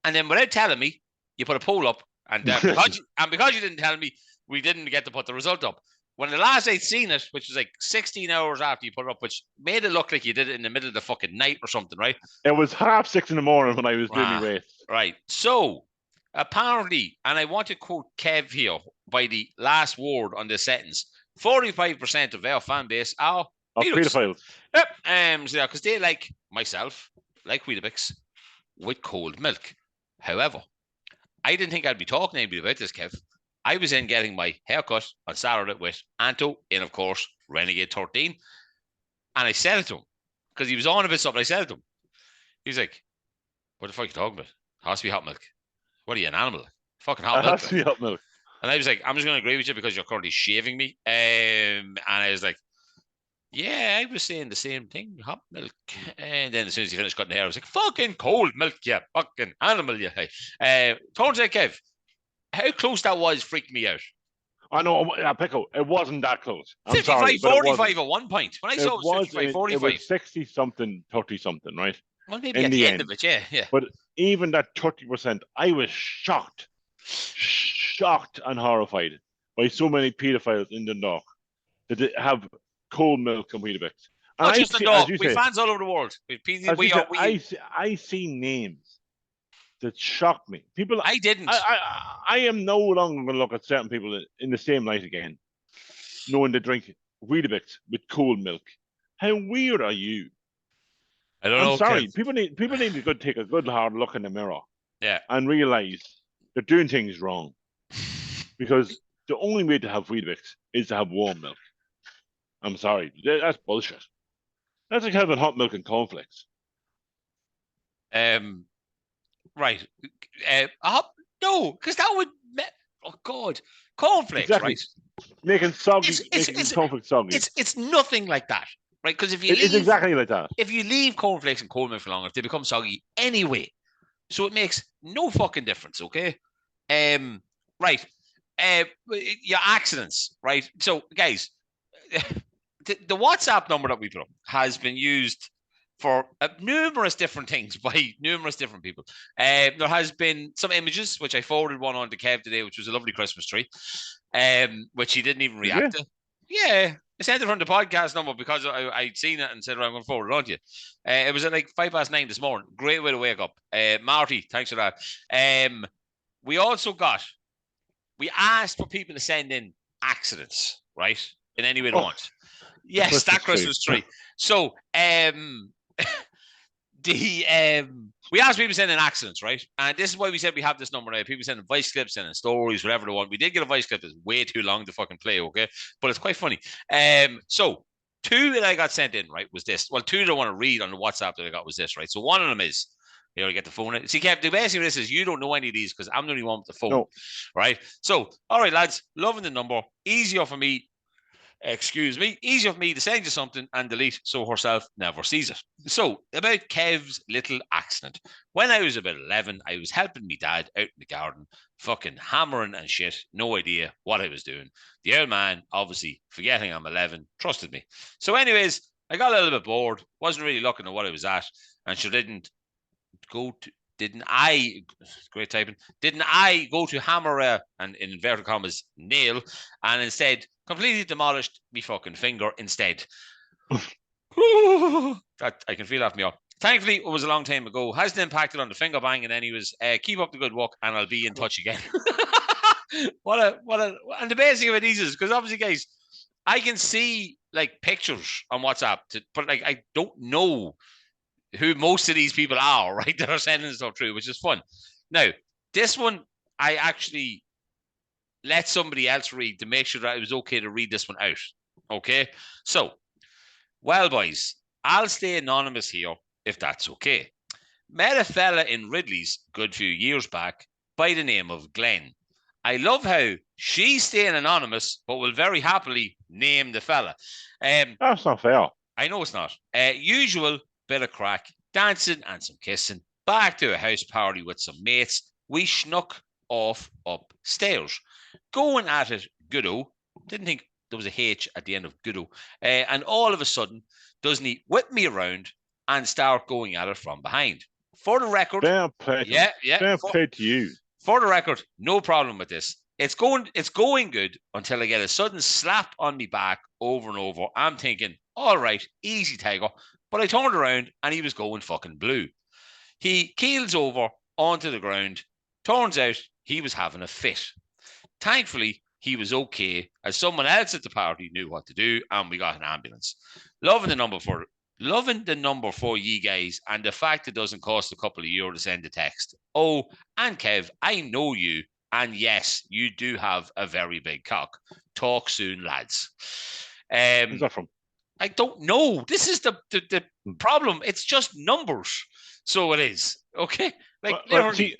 and then without telling me, you put a poll up, and because you didn't tell me, we didn't get to put the result up. When the last I'd seen it, which was like 16 hours after you put it up, which made it look like you did it in the middle of the fucking night or something, right? It was 6:30 in the morning when I was doing my race. Right. So, apparently, and I want to quote Kev here by the last word on this sentence, 45% of our fan base are pedophiles. Yep. Because they like myself, like Weetabix, with cold milk. However, I didn't think I'd be talking to anybody about this, Kev. I was in getting my haircut on Saturday with Anto in, of course, Renegade 13. And I said it to him because he was on about something. I said it to him. He's like, what the fuck are you talking about? It has to be hot milk. What are you, an animal? Fucking hot milk. It has to be hot milk. And I was like, I'm just going to agree with you because you're currently shaving me. And I was like, yeah, I was saying the same thing, hot milk. And then as soon as he finished cutting the hair, I was like, fucking cold milk, yeah, fucking animal, yeah. Turns out, Kev, how close that was freaked me out. I know, Pickle, it wasn't that close. 55, 45 at one point. When I saw it was 55, 45. It was 60-something, 30-something, right? Well, maybe at the end of it, yeah. But even that 30%, I was shocked and horrified by so many pedophiles in Dundalk that have cold milk and Weetabix. Not just Dundalk, we fans all over the world. I see names that shocked me. People, I didn't. I am no longer going to look at certain people in the same light again, knowing they drink Weetabix with cold milk. How weird are you? I don't know. I'm sorry. People need to take a good hard look in the mirror. Yeah. And realize they're doing things wrong. Because the only way to have Weetabix is to have warm milk. I'm sorry. That's bullshit. That's like having hot milk and cornflakes. Right. No, because that would. Oh God, cornflakes, exactly. Right? Making cornflakes soggy. It's nothing like that, right? Because it's exactly like that. If you leave cornflakes and cold milk for long enough, they become soggy anyway. So it makes no fucking difference. Okay. Right. Your accidents, right? So guys, the WhatsApp number that we put up has been used for numerous different things by numerous different people. There has been some images, which I forwarded one on to Kev today, which was a lovely Christmas tree, which he didn't even react to. Yeah, I sent it from the podcast number because I'd seen it and said, I'm going to forward it on to you. It was at like 9:05 this morning. Great way to wake up. Marty, thanks for that. We asked for people to send in accidents, right? In any way they want. Yes, that Christmas tree. So, we asked people to send in accidents, right? And this is why we said we have this number now. People sending voice clips, sending stories, whatever they want. We did get a voice clip that's way too long to fucking play, okay? But it's quite funny. So 2 that I got sent in, right, was this. Well, 2 that I want to read on the WhatsApp that I got was this, right? So one of them is, Here, I get the phone. See, Kev, the best thing is you don't know any of these because I'm the only one with the phone. No. Right? So, all right, lads, loving the number. Easier for me easier for me to send you something and delete so herself never sees it. So, about Kev's little accident. When I was about 11, I was helping me dad out in the garden, fucking hammering and shit. No idea what I was doing. The old man, obviously, forgetting I'm 11, trusted me. So, anyways, I got a little bit bored, wasn't really looking at what I was at, and she didn't I go to hammer and in inverted commas nail and instead completely demolished me fucking finger instead. That I can feel off me up. Thankfully, it was a long time ago. Hasn't impacted on the finger bang, and then he was keep up the good work, and I'll be in touch again. And the best thing of it is because obviously, guys, I can see like pictures on WhatsApp, but like I don't know who most of these people are, right, that are sending stuff through, which is fun. Now, this one, I actually let somebody else read to make sure that it was okay to read this one out. Okay? So, well, boys, I'll stay anonymous here if that's okay. Met a fella in Ridley's good few years back by the name of Glenn. I love how she's staying anonymous, but will very happily name the fella. That's not fair. I know it's not. Usual bit of crack, dancing and some kissing, back to a house party with some mates. We snuck off upstairs. Going at it, goodo. Didn't think there was a H at the end of goodo. And all of a sudden, doesn't he whip me around and start going at it from behind? For the record, fair play to you. For the record, no problem with this. It's going good until I get a sudden slap on me back over and over. I'm thinking, all right, easy tiger. But I turned around and he was going fucking blue. He keels over onto the ground. Turns out he was having a fit. Thankfully, he was okay, as someone else at the party knew what to do, and we got an ambulance. Loving the number for ye guys, and the fact it doesn't cost a couple of euros to send a text. Oh, and Kev, I know you, and yes, you do have a very big cock. Talk soon, lads. Where's that from? I don't know. This is the problem. It's just numbers. So it is. Okay? See,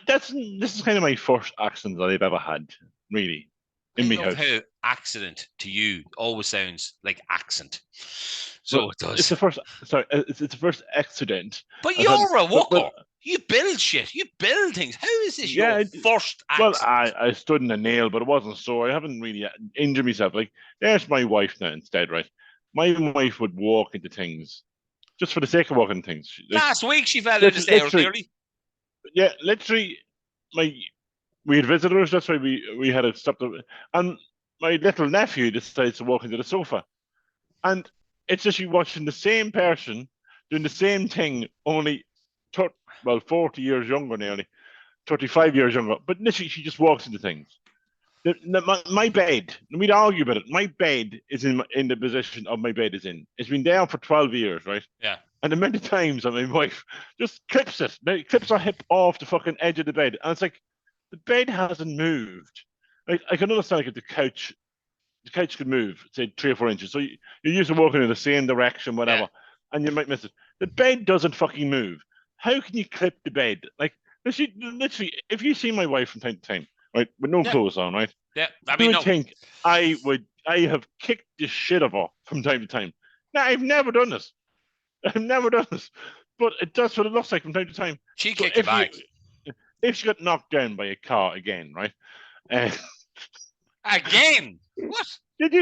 this is kind of my first accident that I've ever had, really, in my house. How accident to you always sounds like accent. So it does. It's the first accident. But you're a walker. You build shit. You build things. How is this your first accident? Well, I stood in a nail, but it wasn't sore. I haven't really injured myself. Like, there's my wife now instead, right? My wife would walk into things just for the sake of walking things. Last week she fell down the stairs nearly. Yeah, literally, we had visitors. That's why we had to stop them. And my little nephew decides to walk into the sofa. And it's just you watching the same person doing the same thing, only 40 years younger nearly, 35 years younger. But literally, she just walks into things. My bed, we'd argue about it. My bed is in the position of my bed is in. It's been down for 12 years, right? Yeah. And the many times that my wife just clips her hip off the fucking edge of the bed. And it's like, the bed hasn't moved. Like, I can understand like if the couch could move, say 3 or 4 inches. So you're used to walking in the same direction, whatever, and you might miss it. The bed doesn't fucking move. How can you clip the bed? Like, literally, if you see my wife from time to time, right, with no clothes on, right? Yeah, you would think I have kicked the shit of her from time to time. Now, I've never done this. But it does what it looks like from time to time. She kicked you back. If she got knocked down by a car again, right? Again? What? Did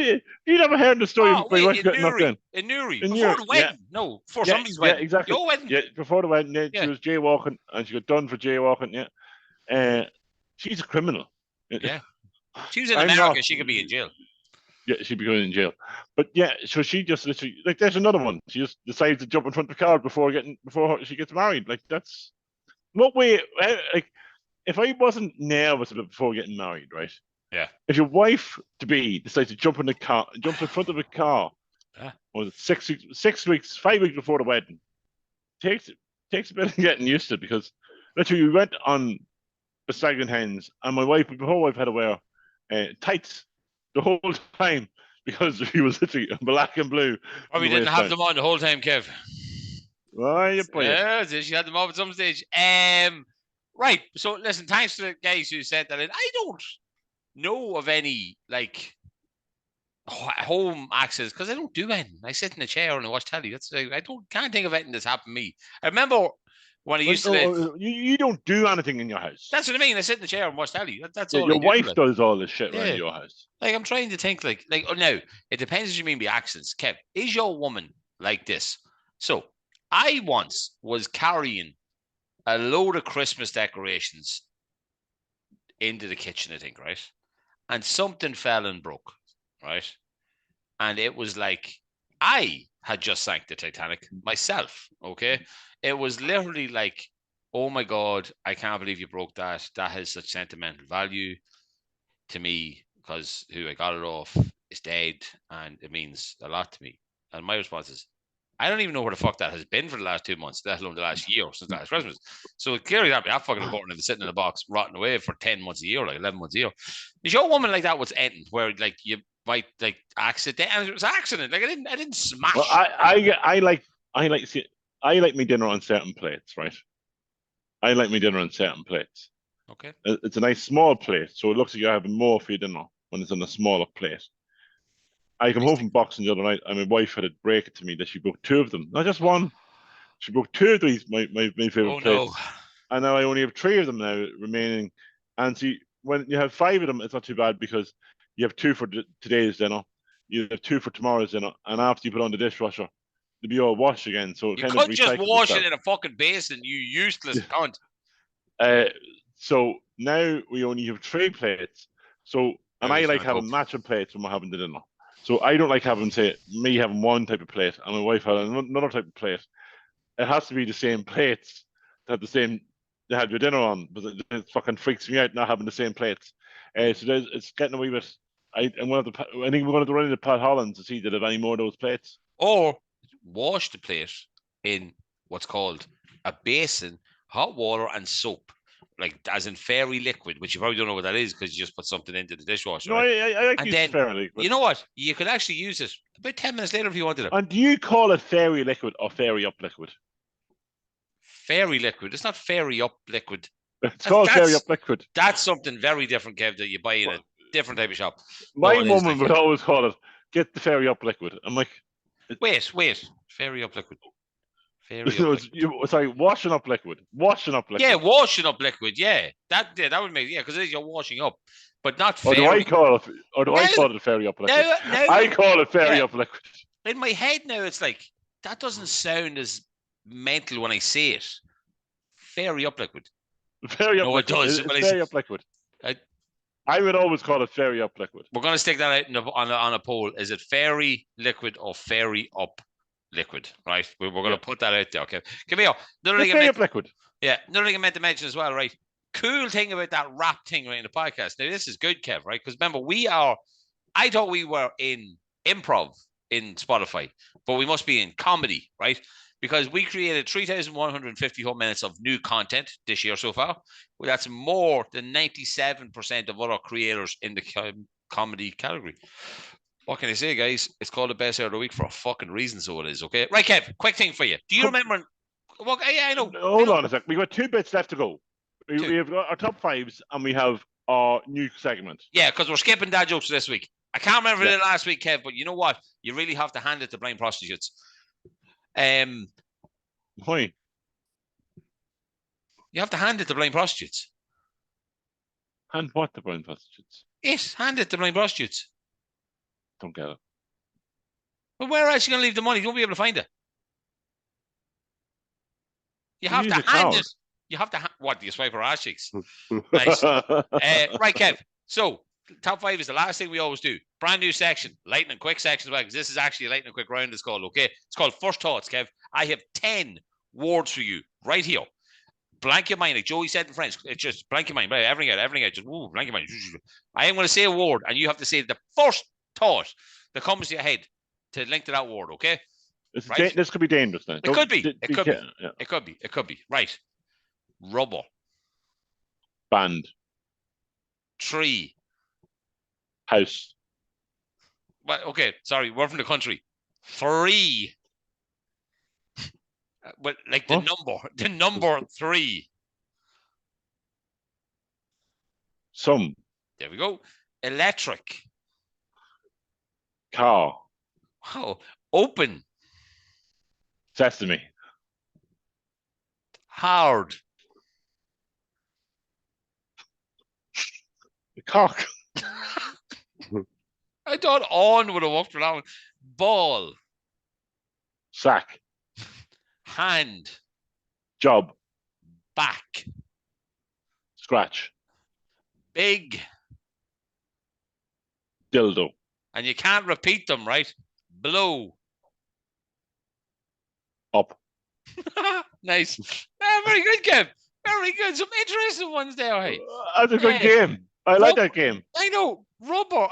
you never heard the story of my wife getting knocked down? In Newry. Before the wedding? Yeah. No, before somebody's wedding. Yeah, exactly. Your wedding? Yeah, before the wedding. Yeah, she was jaywalking and she got done for jaywalking. Yeah. She's a criminal. Yeah. She was in America. She could be in jail. Yeah, she'd be going in jail. But yeah, so she just literally, like, there's another one. She just decides to jump in front of the car before she gets married. Like, that's what way. Like, if I wasn't nervous about before getting married, right? Yeah. If your wife to be decides to jump in the car, jumps in front of a car, or 5 weeks before the wedding, takes a bit of getting used to it, because literally we went on the Stag and Hens, and my wife had to wear tights the whole time because she was literally black and blue. Oh, we didn't have them on the whole time, Kev. Yeah, she had them off at some stage. Right. So listen, thanks to the guys who said that. I don't know of any like home access because I don't do anything. I sit in a chair and I watch telly. Can't think of anything that's happened to me. I remember when I used to live. You don't do anything in your house. That's what I mean. I sit in the chair and watch telly. That's all. Your wife does all this shit around your house. Like I'm trying to think like oh no, it depends what you mean by accents. Kev, is your woman like this? So I once was carrying a load of Christmas decorations into the kitchen, I think, right? And something fell and broke, right? And it was like I had just sank the Titanic myself, okay? It was literally like, oh my God, I can't believe you broke that. That has such sentimental value to me because who I got it off is dead and it means a lot to me. And my response is, I don't even know where the fuck that has been for the last 2 months, let alone the last year since last Christmas. So clearly that'd be that fucking important if it's sitting in a box rotting away for 10 months a year, like 11 months a year. Is your woman like that what's ending where like you might like accident and it was accident? Like I didn't smash. Well, I like me dinner on certain plates, right? I like me dinner on certain plates. Okay. It's a nice small plate, so it looks like you're having more for your dinner when it's on a smaller plate. I come home from boxing the other night, and my wife had to break it to me that she broke 2 of them, not just one. She broke 2 of these my favorite plates, no. And now I only have 3 of them now remaining. And see, when you have 5 of them, it's not too bad because you have 2 for today's dinner, you have 2 for tomorrow's dinner, and after you put on the dishwasher, they'll be all washed again. So you could just wash it in a fucking basin, you useless cunt. So now we only have 3 plates. So and I like having matching plates when we're having the dinner. So I don't like having me having one type of plate and my wife having another type of plate. It has to be the same plates to have the same to have your dinner on, but it fucking freaks me out not having the same plates. So it's getting a wee bit. I think we're going to run into Pat Holland to see that if any more of those plates. Or wash the plate in what's called a basin, hot water and soap. Like as in fairy liquid, which you probably don't know what that is because you just put something into the dishwasher. No, right? I like using fairy liquid. You know what? You could actually use it about 10 minutes later if you wanted it. And do you call it fairy liquid or fairy up liquid? Fairy liquid. It's not fairy up liquid. It's called fairy up liquid. That's something very different, Kev, that you buy in a different type of shop. My woman would always call it, get the fairy up liquid. I'm like... Wait. Fairy up liquid. Sorry, washing up liquid. Yeah, washing up liquid. Yeah, that would make because you're washing up, but not. Or do I call it? I call it fairy up liquid? I call it fairy up liquid. In my head now, it's like that doesn't sound as mental when I say it. Fairy up liquid. Fairy up liquid. No, it does. It's fairy up liquid. I would always call it fairy up liquid. We're going to stick that out on a poll. Is it fairy liquid or fairy up liquid, right? We're going to put that out there, okay? Come here. Another thing liquid. Yeah, another thing I meant to mention as well, right? Cool thing about that rap thing right in the podcast. Now, this is good, Kev, right? Because remember, I thought we were in improv in Spotify, but we must be in comedy, right? Because we created 3,150 whole minutes of new content this year so far. Well, that's more than 97% of other creators in the comedy category. What can I say, guys? It's called the best hour of the week for a fucking reason, so it is, okay? Right, Kev, quick thing for you. Do you remember... Well, yeah, I know. Hold on a sec. We've got 2 bits left to go. We have got our top 5s and we have our new segment. Yeah, because we're skipping dad jokes this week. I can't remember it last week, Kev, but you know what? You really have to hand it to blind prostitutes. Why? You have to hand it to blind prostitutes. Hand what to blind prostitutes? Yes, hand it to blind prostitutes. Don't get it. But where else are you going to leave the money? You won't be able to find it. You have to hand it. You have to. What do you swipe our ass cheeks? Nice. Right, Kev. So top 5 is the last thing we always do. Brand new section, lightning quick section as well, because this is actually a lightning quick round. It's called. Okay, it's called First Thoughts, Kev. I have 10 words for you right here. Blank your mind, like Joey said in French. It's just blank your mind, right? Everything out. Just blank your mind. I am going to say a word, and you have to say the first thought that comes to your head to link to that word. Okay. Right? This could be dangerous then. It could be. It could be. Right. Rubber. Band. Tree. House. Well, okay, sorry, we're from the country. Free. But like the number 3. Some. There we go. Electric. Car. Wow. Open. Sesame. Hard. The cock. I thought on would have walked around. Ball. Sack. Hand. Job. Back. Scratch. Big. Dildo. And you can't repeat them, right? Blow. Up. Nice. Very good, Kev. Very good. Some interesting ones there, hey. That's a good game. I like that game. I know. Rubber.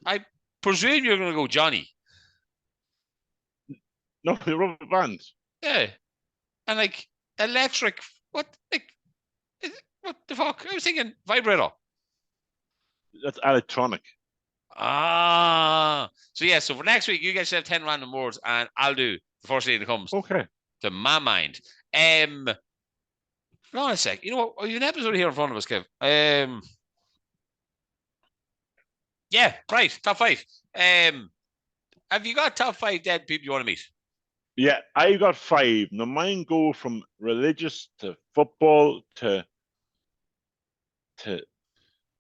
I presume you're going to go Johnny. No, the rubber band. Yeah. And like electric. What the fuck? I was thinking vibrator. That's electronic. So yeah, so for next week, you guys have 10 random words, and I'll do the first thing that comes to my mind. Hold on a sec. You know what? You have an episode here in front of us, Kev. Yeah, right. Top 5. Have you got top 5 dead people you want to meet? Yeah, I got 5. Now mine go from religious to football to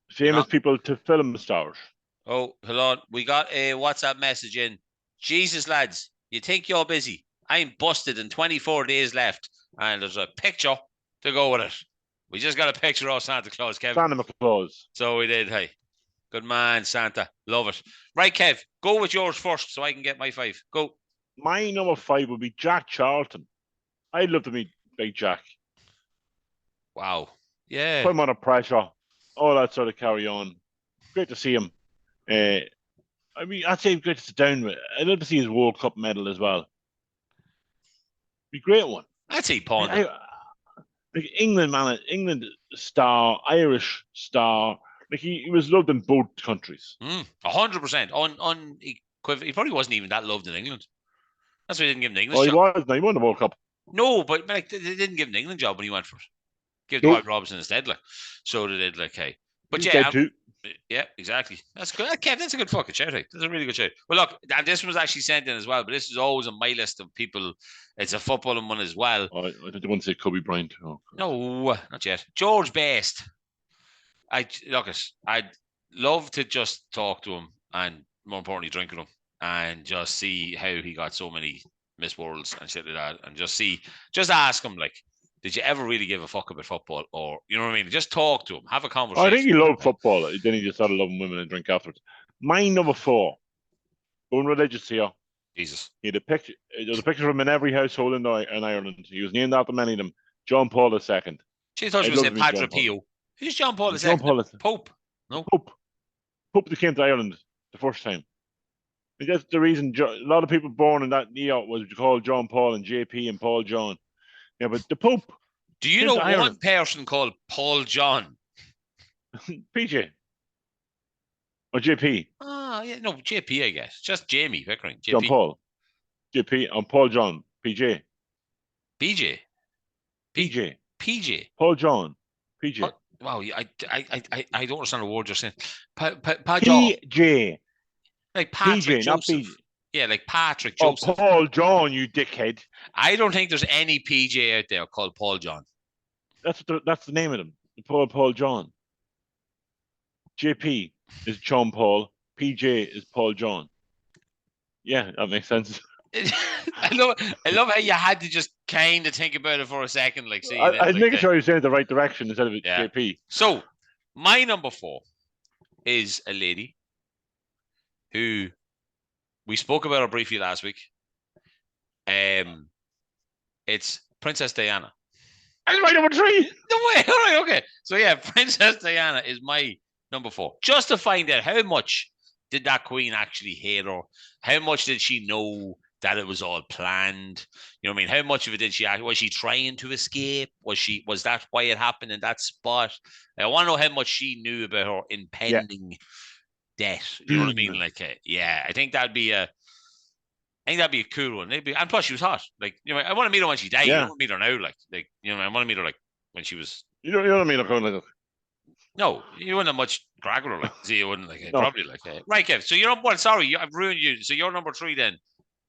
famous people to film stars. Oh, hold on. We got a WhatsApp message in. Jesus, lads, you think you're busy? I'm busted and 24 days left. And there's a picture to go with it. We just got a picture of Santa Claus, Kev. Santa Claus. So we did, hey. Good man, Santa. Love it. Right, Kev, go with yours first so I can get my 5. Go. My number 5 would be Jack Charlton. I'd love to meet Big Jack. Wow. Yeah. Put him under pressure. All that sort of carry on. Great to see him. I mean, I'd say great to sit down with. I'd love to see his World Cup medal as well. Be a great one. I'd say Pond. Like England, man, England star, Irish star. Like he was loved in both countries. 100%. He probably wasn't even that loved in England. That's why they didn't give him the English job. He was. No, he won the World Cup. No, but like, they didn't give him the England job when he went for it. Give Dwight Robinson instead, like. So they did, like, hey. But yeah, exactly. That's good. Kev, that's a good fucking shout. Hey. That's a really good shout. Well, look, and this was actually sent in as well, but this is always on my list of people. It's a footballing one as well. I don't want to say Kobe Bryant. Oh, no, not yet. George Best. I'd love to just talk to him and, more importantly, drink with him and just see how he got so many Miss Worlds and shit like that, and just ask him, like, did you ever really give a fuck about football? Or, you know what I mean? Just talk to him, have a conversation. I think he loved football. Then he just started loving women and drink afterwards. My number 4, going religious here. Jesus. He had a picture. There's a picture of him in every household in Ireland. He was named after many of them. John Paul II. She thought she was saying Padre Pio. Who's John Paul II? John Paul II. Pope. No. Pope that came to Ireland the first time. And that's the reason a lot of people born in that year was called John Paul and JP and Paul John. Yeah, but the Pope. Do you know one person called Paul John? PJ. Or JP? Yeah, no, JP, I guess. Just Jamie Pickering. JP. John Paul. JP and Paul John. PJ. PJ. Paul John. PJ. Wow, I don't understand the word you're saying. PJ. Like Patrick PJ, Joseph. not PJ. Yeah, like Patrick Joseph. Oh, Paul John, you dickhead. I don't think there's any PJ out there called Paul John. That's the name of them. Paul John. JP is John Paul. PJ is Paul John. Yeah, that makes sense. I love how you had to just kind of think about it for a second. Like, see, I'm making sure you're saying it the right direction instead of JP. So, my number 4 is a lady who we spoke about her briefly last week. It's Princess Diana. That's my number 3. No way. All right, okay. So yeah, Princess Diana is my number 4. Just to find out how much did that queen actually hate her? How much did she know that it was all planned? You know what I mean? How much of it did she actually, was she trying to escape? Was that why it happened in that spot? I want to know how much she knew about her impending death. You know what I mean? Like, yeah, I think that'd be a I think that'd be a cool one. And plus, she was hot. Like, I want to meet her when she died. I don't want to meet her now. Like, I want to meet her like when she was. You know what I mean? Like, no, you wouldn't have much crack with her. Like, see, you wouldn't like no. Probably like right, Kev. So you're well. Sorry, I've ruined you. So you're number 3 then.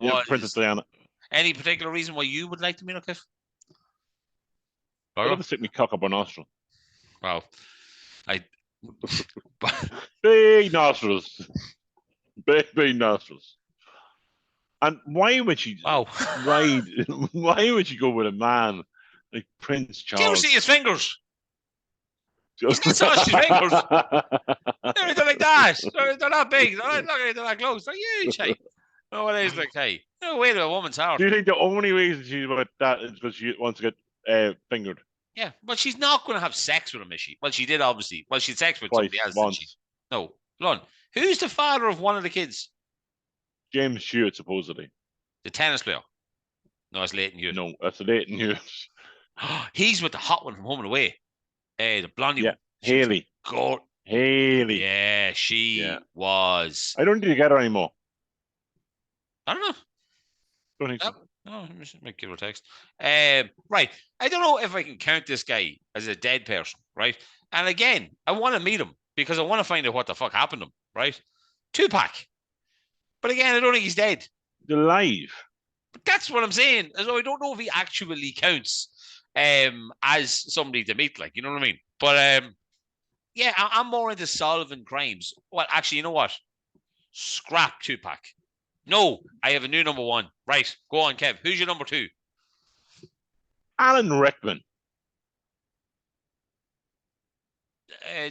Yeah, Princess Diana. Any particular reason why you would like to meet her, Kev? I'd love to stick me cock up her nostril. Wow, big nostrils, big nostrils. And why would she ride? Why would she go with a man like Prince Charles? Do you see his fingers? He's not so his fingers. They're like that. They're not big. They're not close. They're huge. Hey. No, it is like, hey, no way to a woman's heart. Do you think the only reason she's about that is because she wants to get fingered? Yeah, but she's not going to have sex with him, is she? Well, she did, obviously. Well, she had sex with somebody else, didn't she? No. Lon, who's the father of one of the kids? James Stewart, supposedly. The tennis player. No, it's Leighton Hewitt. No, that's Leighton Hewitt. He's with the hot one from Home and Away. The blondie one. Haley. Haley. Yeah, she was. I don't think you get her anymore. I don't know. Don't think so. No, might give her a text. Right. I don't know if I can count this guy as a dead person, right? And again, I want to meet him because I want to find out what the fuck happened to him, right? Tupac. But again, I don't think he's dead. He's alive. But that's what I'm saying. So I don't know if he actually counts as somebody to meet, like, you know what I mean? But yeah, I'm more into solving crimes. Well, actually, you know what? Scrap Tupac. No, I have a new number 1. Right, go on, Kev. Who's your number 2? Alan Rickman.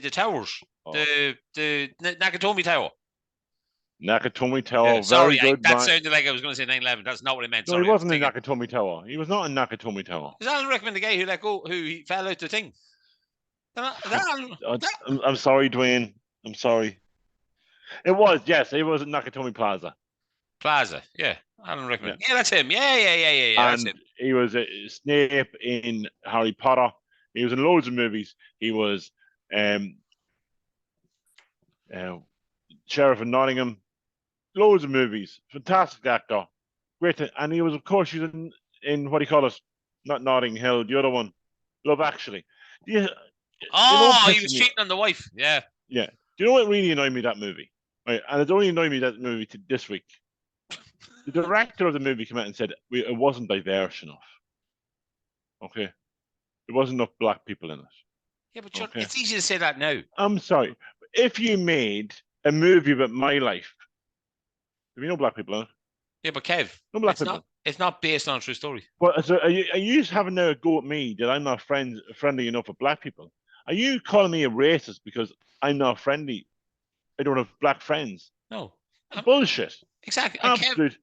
The towers. Oh. The Nakatomi Tower. Nakatomi Tower. Sorry, that sounded like I was going to say 9/11. That's not what I meant. No, sorry, he wasn't in Nakatomi Tower. He was not in Nakatomi Tower. Is Alan Rickman the guy who he fell out the thing? I'm sorry, Dwayne. I'm sorry. It was, yes. It was at Nakatomi Plaza. Yeah. Alan Rickman. Yeah, that's him. Yeah. And that's him. He was Snape in Harry Potter. He was in loads of movies. He was Sheriff of Nottingham. Loads of movies. Fantastic actor. Great. And he was, of course, he's in what do you call it? Not Notting Hill, the other one. Love Actually. Yeah. He was cheating on the wife. Yeah. Yeah. Do you know what really annoyed me, that movie? Right. And it only annoyed me, that movie, this week. The director of the movie came out and said it wasn't diverse enough. Okay. There wasn't enough black people in it. Yeah, but it's easy to say that now. I'm sorry. If you made a movie about my life, there'd be no black people in it. Yeah, but Kev, no black people. It's not based on a true story. But so are you having a go at me that I'm not friendly enough with black people? Are you calling me a racist because I'm not friendly? I don't have black friends. No. Bullshit. Exactly. Absolute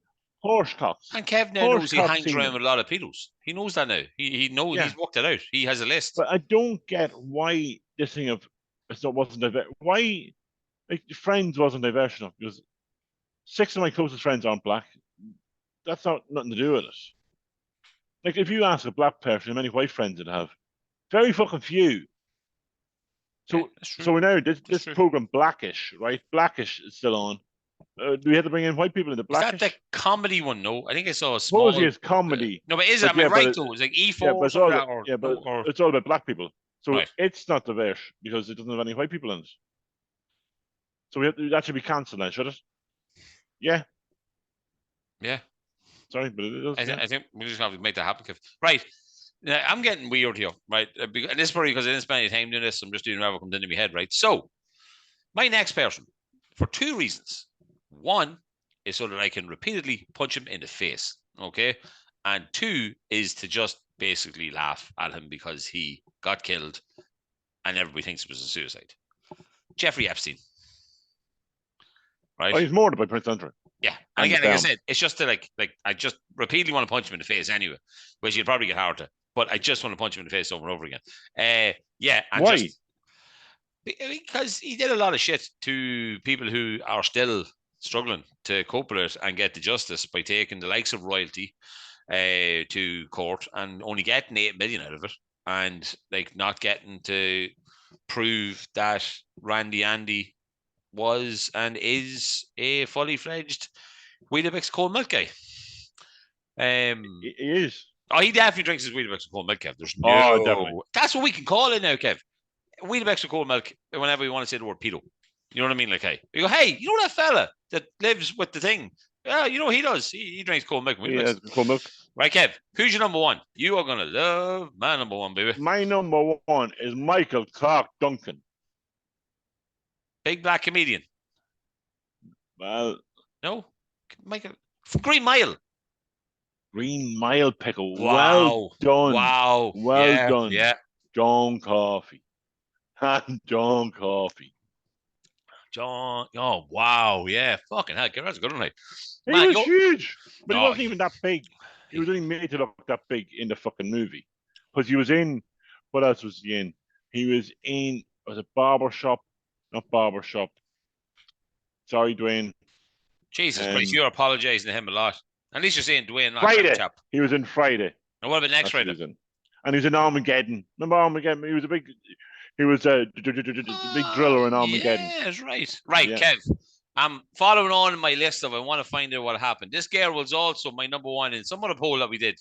horsecocks. And Kev now knows he hangs around with a lot of pedos. He knows that now. He knows. Yeah. He's worked it out. He has a list. But I don't get why this thing of wasn't diverse. Why Friends wasn't diverse enough? Because 6 of my closest friends aren't black. That's not nothing to do with it. Like, if you ask a black person how many white friends they'd have, very fucking few. So now this program Blackish, right? Blackish is still on. Do we have to bring in white people into Blackish? Is that the comedy one? No, I think I saw a small. Suppose it's comedy. No, but is it? Am I right though? It's like E4. Yeah, but it's all about black people. So it's not diverse because it doesn't have any white people in it. So that should be cancelled now, should it? Yeah. Yeah. Sorry, but it does. I think we just have to make that happen. Right. Now, I'm getting weird here, right? And this is probably because I didn't spend any time doing this. I'm just doing whatever comes into my head, right? So, my next person, for 2 reasons. One is so that I can repeatedly punch him in the face, okay? And 2 is to just basically laugh at him because he got killed and everybody thinks it was a suicide. Jeffrey Epstein. Right? Oh, he's murdered by Prince Andrew. Yeah, and again, like I said, it's just to like I just repeatedly want to punch him in the face anyway, which you'd probably get harder. But I just want to punch him in the face over and over again. Yeah. And why? Because he did a lot of shit to people who are still struggling to cope with it and get the justice by taking the likes of royalty to court and only getting 8 million out of it, and like not getting to prove that Randy Andy was and is a fully fledged Weetabix cold milk guy. He is. Oh, he definitely drinks his Weetabix with cold milk, Kev. There's definitely. That's what we can call it now, Kev. Weetabix with cold milk whenever you want to say the word pedo. You know what I mean? Like, hey, you go, hey, you know that fella that lives with the thing? Yeah, you know what he does. He drinks cold milk. Yeah, cold milk. Right, Kev. Who's your number one? You are gonna love my number one, baby. My number one is Michael Clarke Duncan. Big black comedian. Well, no, Michael Green Mile. Green Mile pickle. Wow. Well done. Wow. Well done. Yeah. John Coffey. John Coffey. John. Oh, wow. Yeah. Fucking hell. That's a good one. He was huge. But he wasn't even that big. He was only made to look that big in the fucking movie. Because he was in, what else was he in? He was in, was it Barbershop? Not Barbershop. Sorry, Dwayne. Jesus Christ, you're apologising to him a lot. At least you're saying Dwayne, not Friday. Chap. He was in Friday. And what about next Friday? And he was in Armageddon. Remember Armageddon? He was a big driller in Armageddon. Yes, right. Right, yeah. Kev. I'm following on in my list of I want to find out what happened. This girl was also my number one in some other poll that we did.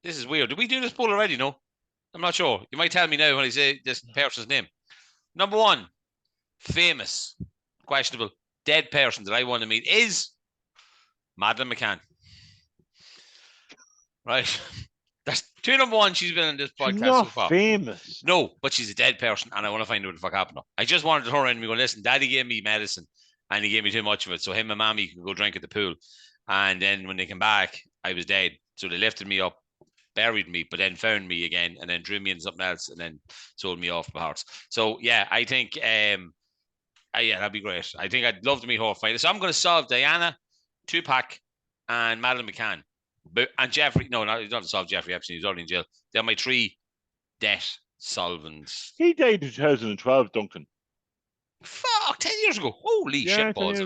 This is weird. Did we do this poll already? No? I'm not sure. You might tell me now when I say this person's name. Number one, famous, questionable, dead person that I want to meet is Madeleine McCann. Right. That's two number one. She's been in this podcast she's not so far. Famous. No, but she's a dead person, and I want to find out what the fuck happened. I just wanted her in me go, listen, Daddy gave me medicine, and he gave me too much of it, so him and Mommy can go drink at the pool. And then when they came back, I was dead. So they lifted me up, buried me, but then found me again, and then drew me into something else, and then sold me off by hearts. So yeah, I think yeah, that'd be great. I think I'd love to meet her finally. So I'm going to solve Diana, Tupac, and Madeleine McCann. And Jeffrey, no, not to solve Jeffrey Epstein. He's already in jail. They're my three debt solvents. He died in 2012, Duncan. Fuck, 10 years ago. Holy shit balls.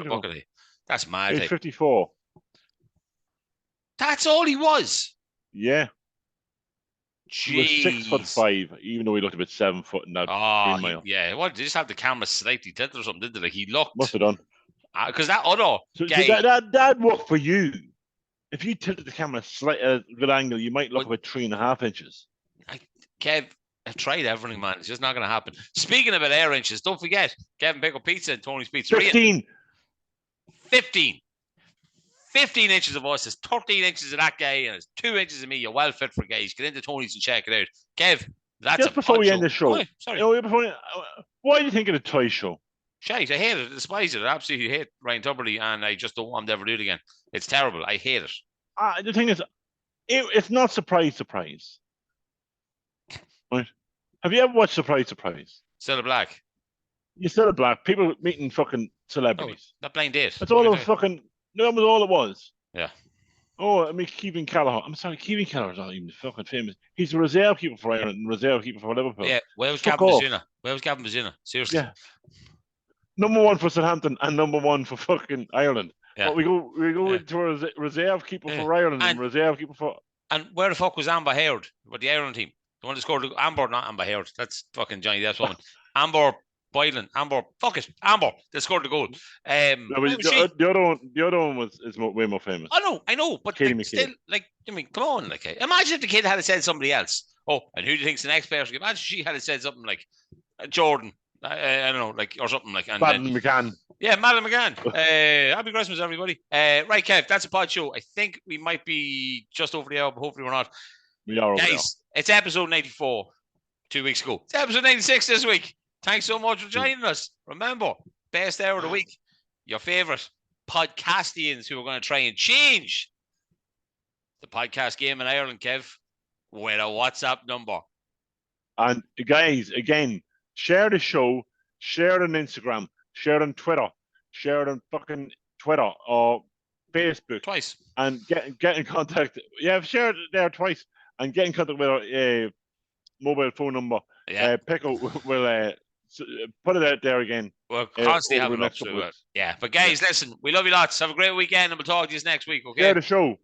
That's mad. He's 54. That's all he was. Yeah. Jeez. He was 6'5", even though he looked about 7 foot in that Green Mile. Yeah, what? They just have the camera slightly tilted or something, did they? Like he looked. Must have done. Because that other guy. So that worked for you. If you tilted the camera slightly at a good angle, you might look about 3.5 inches. Kev, I've tried everything, man. It's just not going to happen. Speaking about air inches, don't forget, Kevin Pickle Pizza and Tony's Pizza. 15 inches of us. There's 13 inches of that guy, and there's 2 inches of me. You're well fit for guys. Get into Tony's and check it out. Kev, that's just before we end the show. Oh, sorry. Why do you think of the toy show? Shite, I hate it. I despise it. I absolutely hate Ryan Tuberty, and I just don't want him to ever do it again. It's terrible. I hate it. The thing is, it's not surprise. Right? Have you ever watched Surprise? Cilla Black. You're Cilla Black. People meeting fucking celebrities. That blind date. That's all it was fucking. That was all it was. Yeah. Oh, I mean, Kevin Kelleher. I'm sorry, Kevin Kelleher's not even fucking famous. He's a reserve keeper for Ireland and reserve keeper for Liverpool. Yeah, where was Gavin Bazuna? Seriously. Yeah. Number one for Southampton and number one for fucking Ireland. Yeah. But we go to a reserve keeper for Ireland and reserve keeper for. And where the fuck was Amber Heard with the Ireland team? The one that scored Amber, not Amber Heard. That's fucking Johnny Depp's woman. Amber Boylan. Amber that scored the goal. The other one is way more famous. I know, but still, like, I mean, come on, like, imagine if the kid had said somebody else. Oh, and who do you think's the next person? Imagine she had said something like Jordan. I don't know, like, or something like. Madeleine McCann. Yeah, Madeleine McCann. Happy Christmas, everybody. Right, Kev, that's a pod show. I think we might be just over the hour, but hopefully we're not. We are over Guys, it's episode 94 2 weeks ago. It's episode 96 this week. Thanks so much for joining us. Remember, best hour of the week. Your favourite podcastians who are going to try and change the podcast game in Ireland, Kev, with a WhatsApp number. And guys, again, share the show, share it on Instagram, share it on Twitter, share it on fucking Twitter or Facebook. Twice. And get in contact. Yeah, share it there twice. And get in contact with our mobile phone number. Yeah. Pickle will put it out there again. We'll constantly have it up. Yeah, but guys, listen, we love you lots. Have a great weekend, and we'll talk to you next week, okay? Share the show.